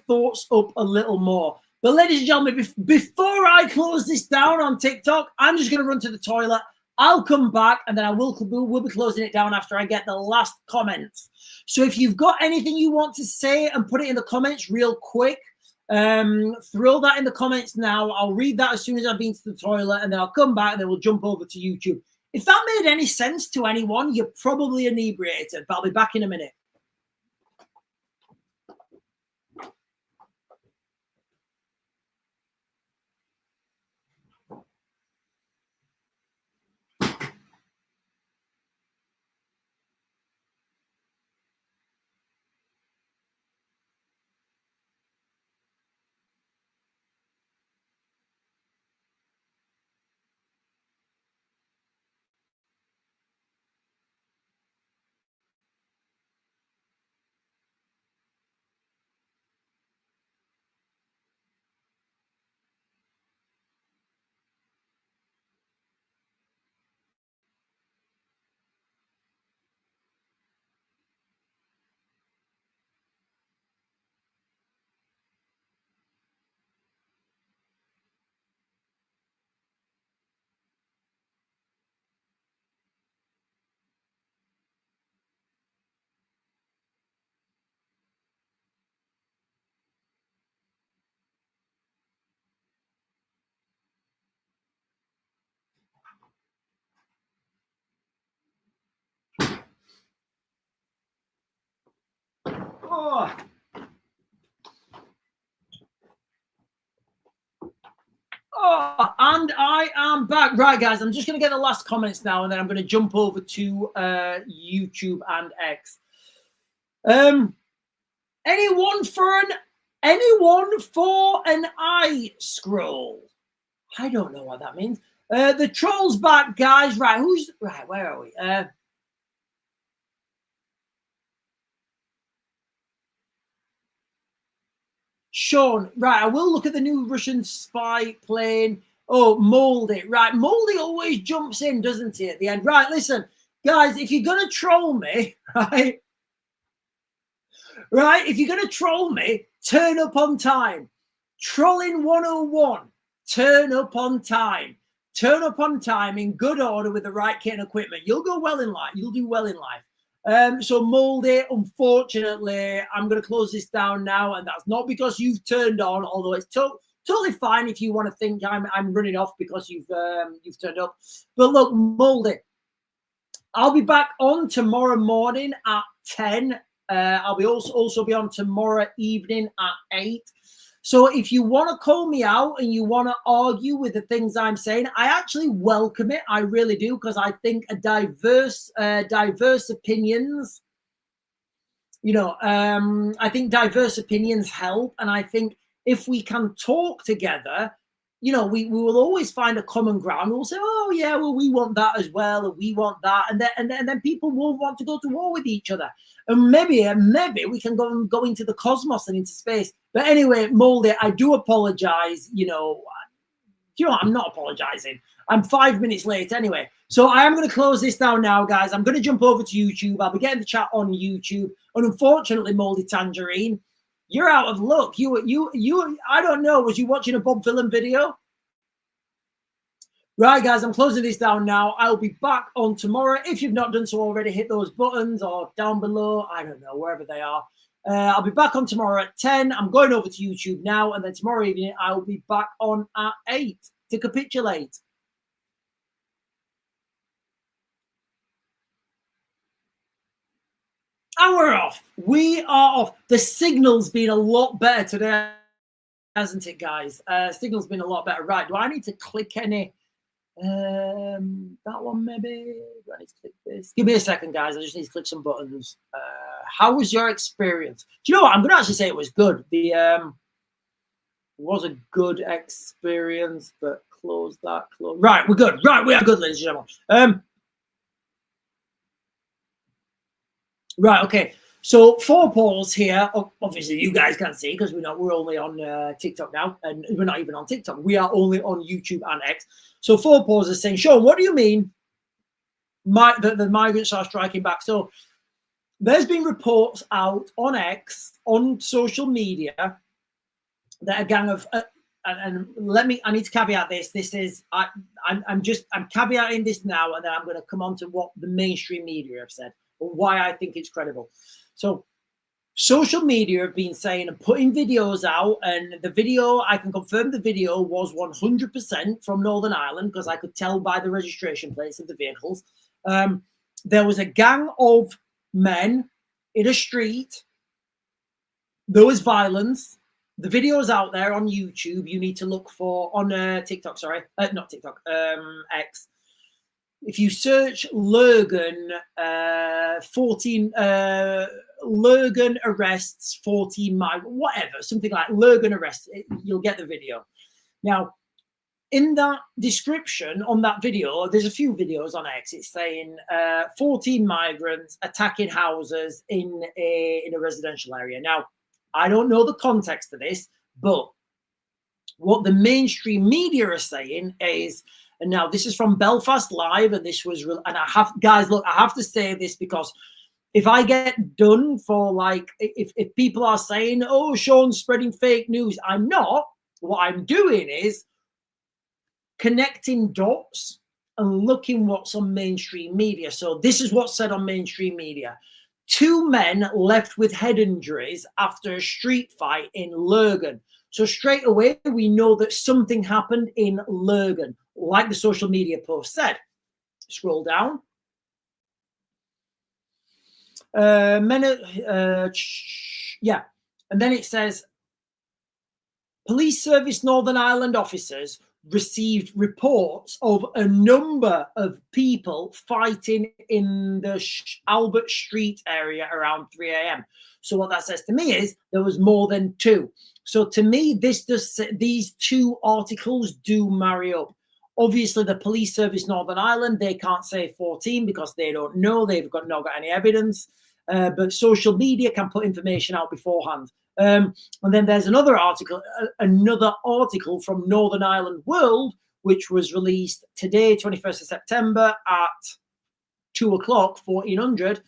Speaker 1: thoughts up a little more. But ladies and gentlemen, before I close this down on TikTok, I'm just going to run to the toilet. I'll come back and then we'll be closing it down after I get the last comments. So if you've got anything you want to say and put it in the comments real quick, throw that in the comments now. I'll read that as soon as I've been to the toilet, and then I'll come back and then we'll jump over to YouTube. If that made any sense to anyone, you're probably inebriated, but I'll be back in a minute. Oh. Oh, and I am back. Right, guys, I'm just going to get the last comments now, and then I'm going to jump over to YouTube and X. Anyone for an eye scroll? I don't know what that means. The troll's back, guys. Right, where are we? Sean, right, I will look at the new Russian spy plane. Oh, Moldy, right. Moldy always jumps in, doesn't he, at the end? Right, listen, guys, if you're going to troll me, right, if you're going to troll me, turn up on time. Trolling 101, turn up on time. Turn up on time in good order with the right kit and equipment. You'll go well in life. You'll do well in life. So Moldy, unfortunately, I'm going to close this down now, and that's not because you've turned on, although it's totally fine if you want to think I'm running off because you've turned up. But look, Moldy, I'll be back on tomorrow morning at 10. I'll be also be on tomorrow evening at 8. So if you want to call me out and you want to argue with the things I'm saying, I actually welcome it. I really do, because I think a diverse opinions, I think diverse opinions help. And I think if we can talk together, we will always find a common ground. We'll say, oh yeah, well, we want that as well, and we want that, and then people won't want to go to war with each other, and maybe we can go into the cosmos and into space. But anyway, Moldy, I do apologize. I'm not apologizing. I'm 5 minutes late anyway. So I am going to close this down now, guys. I'm going to jump over to YouTube. I'll be getting the chat on YouTube. And unfortunately, Moldy Tangerine, you're out of luck. You, I don't know. Was you watching a Bob Dylan video? Right, guys, I'm closing this down now. I'll be back on tomorrow. If you've not done so already, hit those buttons or down below. I don't know, wherever they are. I'll be back on tomorrow at 10. I'm going over to YouTube now. And then tomorrow evening, I'll be back on at 8 to capitulate. And we're off. We are off. The signal's been a lot better today, hasn't it, guys? Signal's been a lot better. Right, do I need to click any? That one maybe. Do I need to click this? Give me a second, guys. I just need to click some buttons. How was your experience? Do you know what? I'm going to actually say it was good. It was a good experience, but close that. Right, we're good. Right, we are good, ladies and gentlemen. Right, okay. So 4 polls here. Obviously, you guys can't see because we're only on TikTok now, and we're not even on TikTok. We are only on YouTube and X. So 4 polls are saying, Sean, what do you mean the migrants are striking back? So there's been reports out on X, on social media, that a gang of and I need to caveat this. This is I'm caveating this now, and then I'm going to come on to what the mainstream media have said, or why I think it's credible. So social media have been saying and putting videos out, and the video, I can confirm the video was 100% from Northern Ireland, because I could tell by the registration plates of the vehicles. There was a gang of men in a street. There was violence. The video is out there on YouTube. You need to look for, on TikTok, sorry. Not TikTok, X. If you search Lurgan, 14, Lurgan arrests 14 migrants, whatever, something like Lurgan arrests, you'll get the video. Now, in that description on that video, there's a few videos on X. It's saying 14 migrants attacking houses in a residential area. Now, I don't know the context of this, but what the mainstream media are saying is, and now this is from Belfast Live, and this was, and I have, guys, look, I have to say this, because if I get done for, like, if people are saying, oh, Sean's spreading fake news, I'm not. What I'm doing is connecting dots and looking what's on mainstream media. So this is what's said on mainstream media. 2 men left with head injuries after a street fight in Lurgan. So straight away, we know that something happened in Lurgan, like the social media post said. Scroll down. Yeah. And then it says, Police Service Northern Ireland officers received reports of a number of people fighting in the Albert Street area around 3 a.m. So what that says to me is there was more than 2. So to me, these 2 articles do marry up. Obviously, the Police Service Northern Ireland, they can't say 14 because they don't know. They've not got any evidence. But social media can put information out beforehand. And then there's another article from Northern Ireland World, which was released today, 21st of September at 2 o'clock, 1400.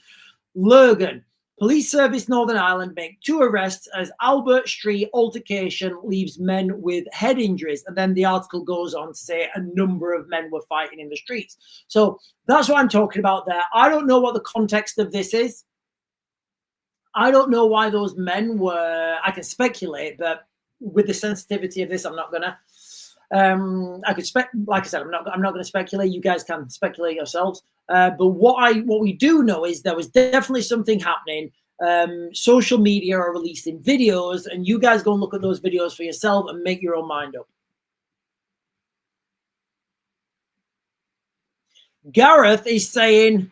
Speaker 1: Lurgan. Police Service Northern Ireland make 2 arrests as Albert Street altercation leaves men with head injuries. And then the article goes on to say a number of men were fighting in the streets. So that's what I'm talking about there. I don't know what the context of this is. I don't know why those men were, I can speculate, but with the sensitivity of this, I'm not gonna. I could like I said, I'm not gonna speculate. You guys can speculate yourselves. But what we do know is there was definitely something happening. Social media are releasing videos, and you guys go and look at those videos for yourself and make your own mind up. Gareth is saying,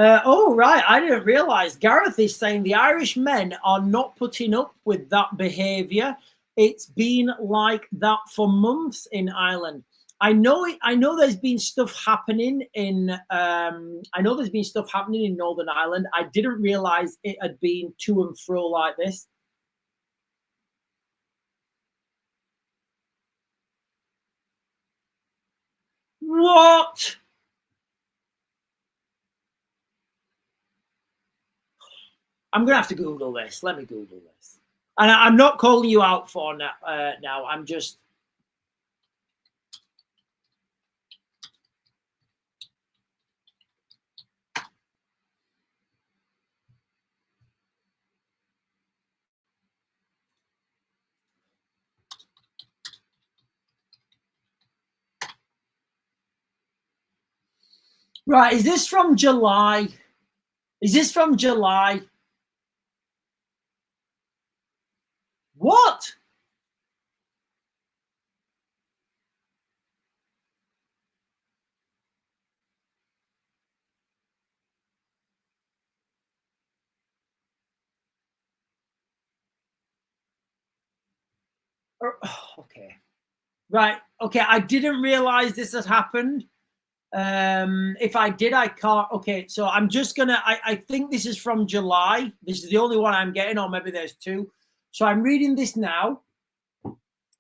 Speaker 1: oh, right. I didn't realize. Gareth is saying the Irish men are not putting up with that behavior. It's been like that for months in Ireland. I know there's been stuff happening in Northern Ireland. I didn't realize it had been to and fro like this. What? I'm going to have to Google this. Let me Google this. And I'm not calling you out for now. I'm just... Right, is this from July? Is this from July? What? Okay. Right. Okay. I didn't realize this had happened. If I did, I can't. Okay. So I'm just going to, I think this is from July. This is the only one I'm getting, or maybe there's 2. So I'm reading this now.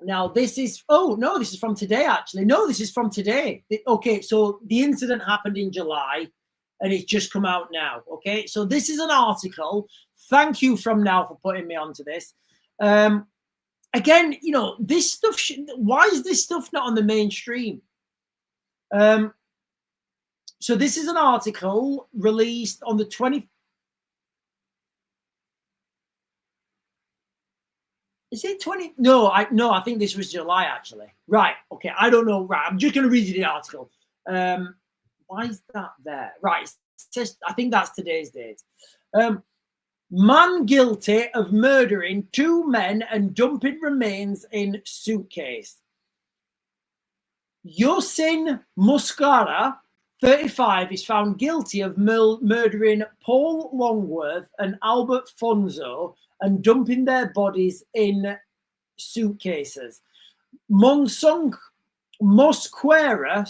Speaker 1: Now this is, oh no, this is from today actually. No, this is from today. Okay. So the incident happened in July. and it's just come out now. Okay, so this is an article. Thank you from Now for putting me onto this. Again, you know, this stuff, why is this stuff not on the mainstream? So this is an article released on the 20th. Is it 20? No, I think this was July, actually. Right, okay, I don't know. Right, I'm just going to read you the article. Why is that there? Right, I think that's today's date. Man guilty of murdering 2 men and dumping remains in suitcase. Yosin Muscara, 35, is found guilty of murdering Paul Longworth and Albert Fonzo and dumping their bodies in suitcases. Yosin Mosquera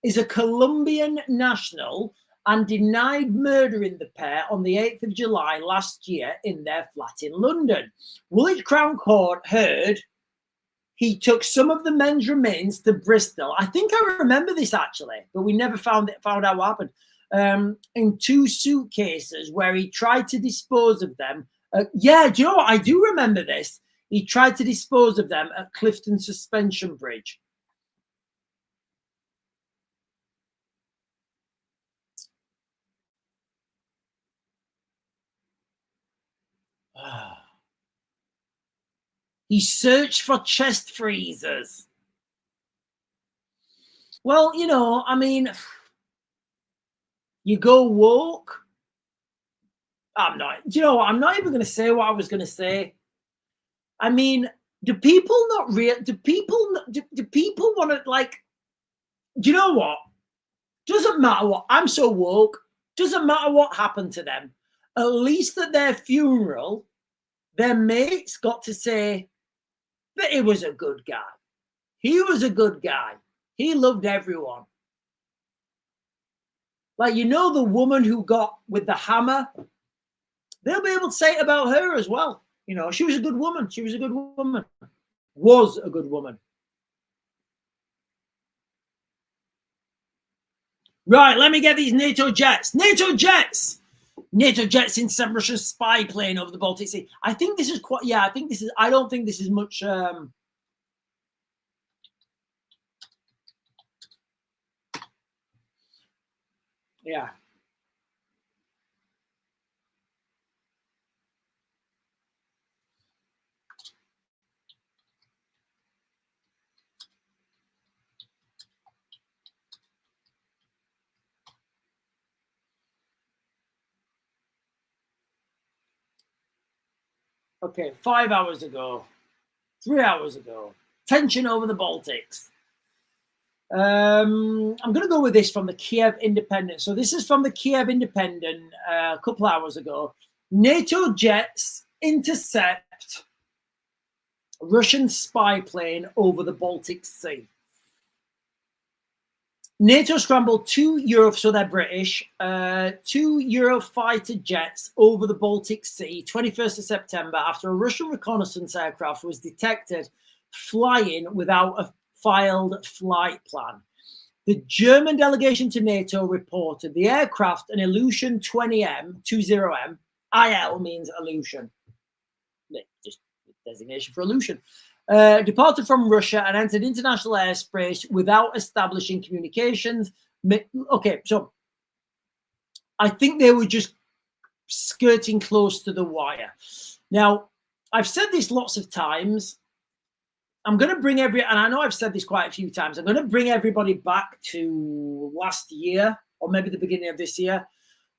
Speaker 1: is a Colombian national and denied murdering the pair on the 8th of July last year in their flat in London. Woolwich Crown Court heard he took some of the men's remains to Bristol. I think I remember this, actually, but we never found out what happened. In 2 suitcases where he tried to dispose of them. Yeah, do you know what? I do remember this. He tried to dispose of them at Clifton Suspension Bridge. He searched for chest freezers. Well, you know, I mean, you go woke. I'm not, do you know what? I'm not even going to say what I was going to say. I mean, do people want to, like, do you know what? Doesn't matter what, I'm so woke. Doesn't matter what happened to them. At least at their funeral, their mates got to say that he was a good guy. He was a good guy. He loved everyone. Like, you know, the woman who got with the hammer, they'll be able to say it about her as well. You know, she was a good woman. She was a good woman. Was a good woman. Right, let me get these NATO jets. NATO jets! NATO jets in some Russian spy plane over the Baltic Sea. I think this is quite, yeah, I think this is, I don't think this is much, yeah. Okay, 5 hours ago, 3 hours ago, tension over the Baltics. I'm going to go with this from the Kiev Independent. So this is from the Kiev Independent a couple hours ago. NATO jets intercept Russian spy plane over the Baltic Sea. NATO scrambled 2 Euro, so they're British, 2 Eurofighter jets over the Baltic Sea, 21st of September, after a Russian reconnaissance aircraft was detected flying without a filed flight plan. The German delegation to NATO reported the aircraft, an Ilyushin 20M, IL means Ilyushin, just designation for Ilyushin, departed from Russia and entered international airspace without establishing communications. Okay, so I think they were just skirting close to the wire. Now, I've said this lots of times. I'm going to bring and I know I've said this quite a few times, I'm going to bring everybody back to last year, or maybe the beginning of this year,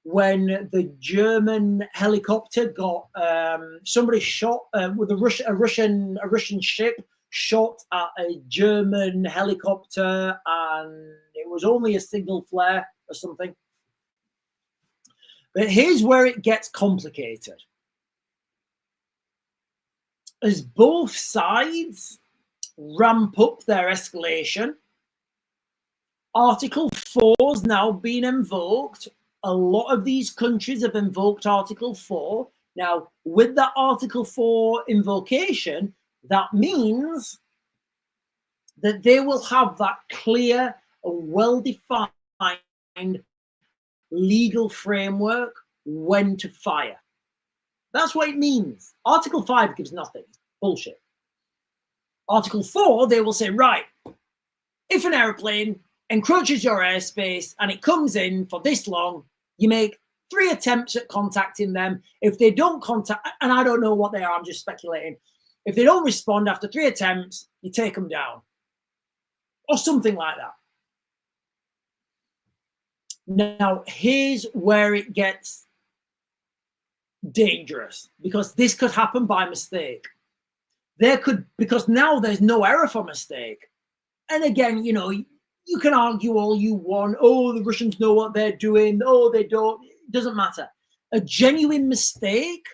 Speaker 1: when the German helicopter got somebody shot with a Russian ship shot at a German helicopter, and it was only a signal flare or something. But here's where it gets complicated. As both sides ramp up their escalation, Article 4 has now been invoked. A lot of these countries have invoked Article 4. Now, with that Article 4 invocation, that means that they will have that clear a well-defined legal framework when to fire. That's what it means. Article 5 gives nothing. It's bullshit. Article 4, they will say, right, if an aeroplane encroaches your airspace and it comes in for this long, you make 3 attempts at contacting them. If they don't contact, and I don't know what they are, I'm just speculating. If they don't respond after 3 attempts, you take them down. Or something like that. Now, here's where it gets dangerous, because this could happen by mistake. Because now there's no error for mistake. And again, you can argue all you want. Oh, the Russians know what they're doing. Oh, they don't. It doesn't matter. A genuine mistake,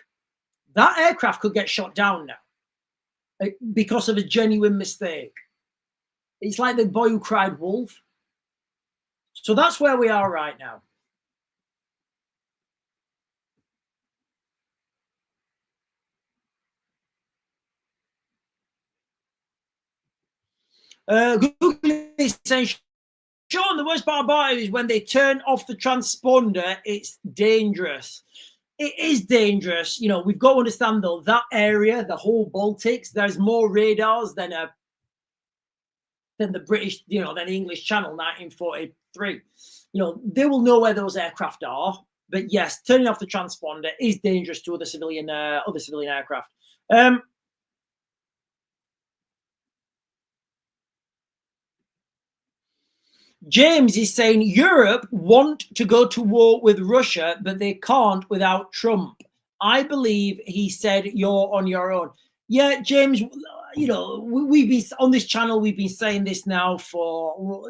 Speaker 1: that aircraft could get shot down now because of a genuine mistake. It's like the boy who cried wolf. So that's where we are right now. Google is saying, Sean, the worst part about it is when they turn off the transponder, it's dangerous. It is dangerous. We've got to understand, though, that area, the whole Baltics, there's more radars than the British, than the English Channel 1943. They will know where those aircraft are. But yes, turning off the transponder is dangerous to other civilian aircraft. James is saying Europe want to go to war with Russia, but they can't without Trump. I believe he said you're on your own. Yeah, James, we've been on this channel, we've been saying this now for,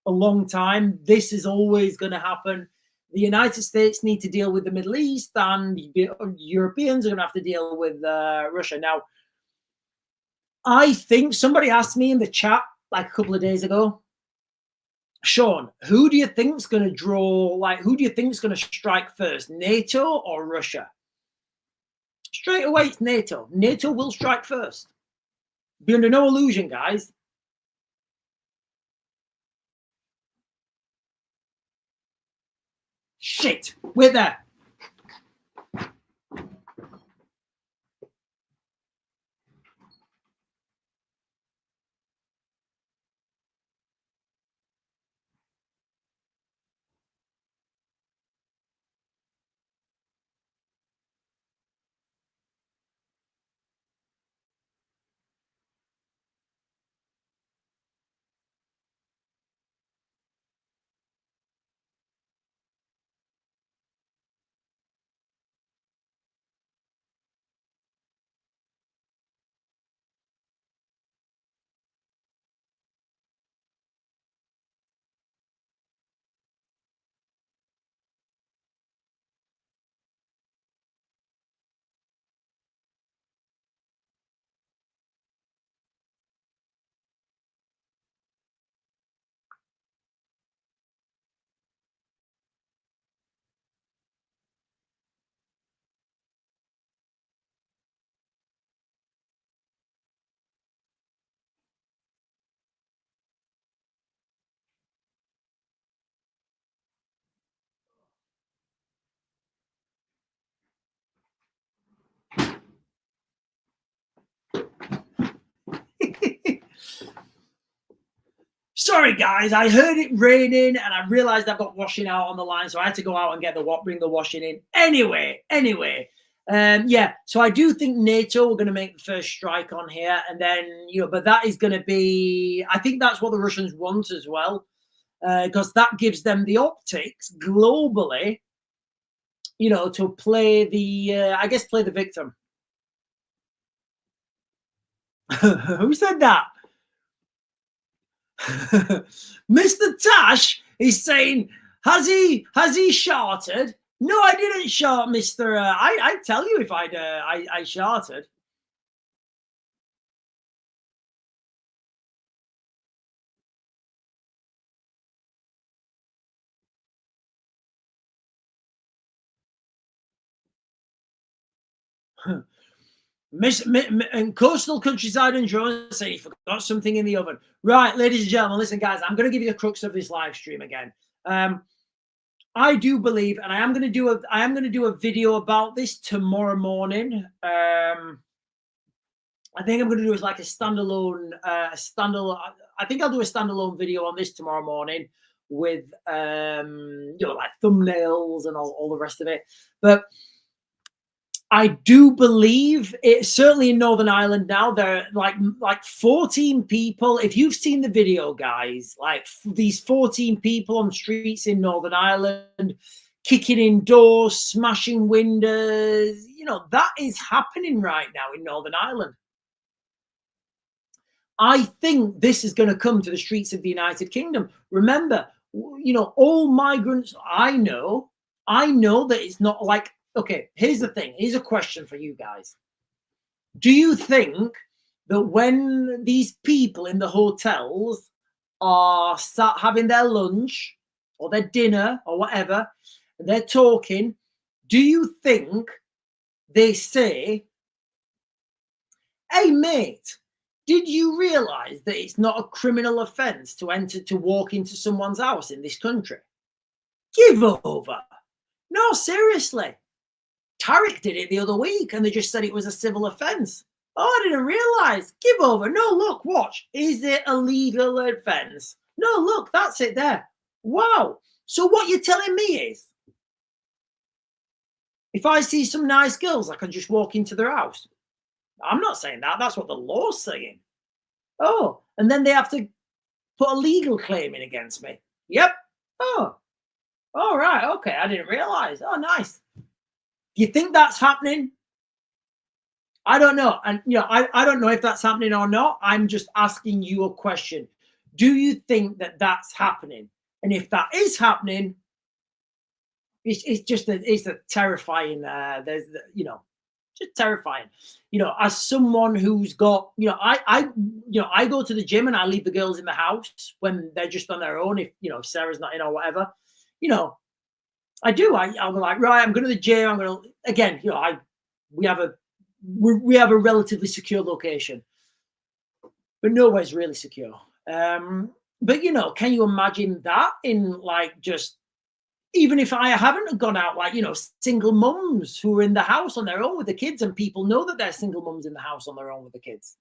Speaker 1: a long time. This is always going to happen. The United States need to deal with the Middle East, and Europeans are going to have to deal with Russia. Now, I think somebody asked me in the chat like a couple of days ago, Sean, who do you think is going to who do you think is going to strike first, NATO or Russia? Straight away, it's NATO. NATO will strike first. Be under no illusion, guys. Shit, we're there. Sorry, guys. I heard it raining and I realized I've got washing out on the line, so I had to go out and bring the washing in. Anyway. Yeah. So I do think NATO are going to make the first strike on here, and then but that is going to be. I think that's what the Russians want as well, because that gives them the optics globally, to play play the victim. Who said that? Mr. Tash is saying, has he sharted? No, I didn't shart, Mr. I'd tell you if I sharted. And coastal countryside and drones say he forgot something in the oven. Right, ladies and gentlemen, listen, guys, I'm going to give you the crux of this live stream again. I do believe, and I am going to do a video about this tomorrow morning. I think I'm going to do like a standalone. I think I'll do a standalone video on this tomorrow morning with like thumbnails and all the rest of it. But I do believe it, certainly in Northern Ireland now, there are like 14 people. If you've seen the video, guys, like these 14 people on streets in Northern Ireland, kicking in doors, smashing windows, that is happening right now in Northern Ireland. I think this is going to come to the streets of the United Kingdom. Remember, all migrants I know that it's not like, okay, here's the thing. Here's a question for you guys. Do you think that when these people in the hotels are sat having their lunch or their dinner or whatever, and they're talking, do you think they say, hey, mate, did you realize that it's not a criminal offense to walk into someone's house in this country? Give over. No, seriously. Tarek did it the other week and they just said it was a civil offense. Oh, I didn't realize. Give over. No, look, watch. Is it a legal offense? No, look, that's it there. Wow. So what you're telling me is, if I see some nice girls, I can just walk into their house. I'm not saying that. That's what the law's saying. Oh, and then they have to put a legal claim in against me. Yep. Oh, all right. Okay. I didn't realize. Oh, nice. You think that's happening? I don't know. And, I don't know if that's happening or not. I'm just asking you a question. Do you think that that's happening? And if that is happening, it's a terrifying, just terrifying. As someone who's got, I go to the gym and I leave the girls in the house when they're just on their own. If Sarah's not in or whatever, I do. I'm like, right, I'm going to the gym. I'm going to, again, we have a relatively secure location, but nowhere's really secure. But can you imagine that in just, even if I haven't gone out, single mums who are in the house on their own with the kids, and people know that they're single mums in the house on their own with the kids.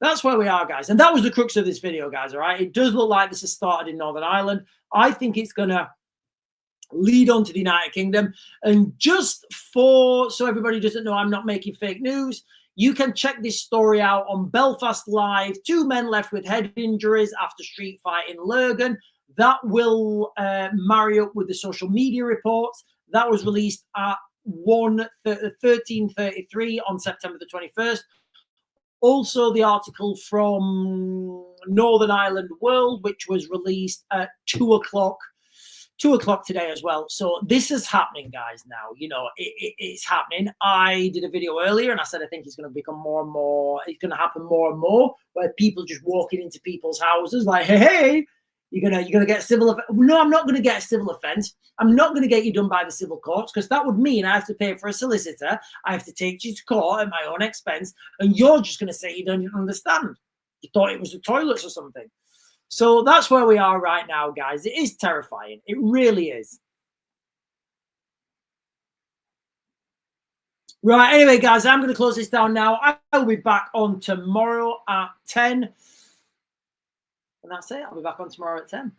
Speaker 1: That's where we are, guys. And that was the crux of this video, guys. All right. It does look like this has started in Northern Ireland. I think it's going to lead on to the United Kingdom. And just so everybody doesn't know, I'm not making fake news. You can check this story out on Belfast Live. 2 men left with head injuries after street fight in Lurgan. That will marry up with the social media reports. That was released at 13:33 on September the 21st. Also, the article from Northern Ireland World, which was released at 2 o'clock today as well. So this is happening, guys. Now, it's happening. I did a video earlier and I said I think it's going to become more and more, it's going to happen more and more, where people just walking into people's houses like, hey, you're gonna get a civil offense. No, I'm not going to get a civil offense. I'm not going to get you done by the civil courts, because that would mean I have to pay for a solicitor. I have to take you to court at my own expense, and you're just going to say you don't understand. You thought it was the toilets or something. So that's where we are right now, guys. It is terrifying. It really is. Right. Anyway, guys, I'm going to close this down now. I'll be back on tomorrow at 10. And that's it. I'll be back on tomorrow at 10.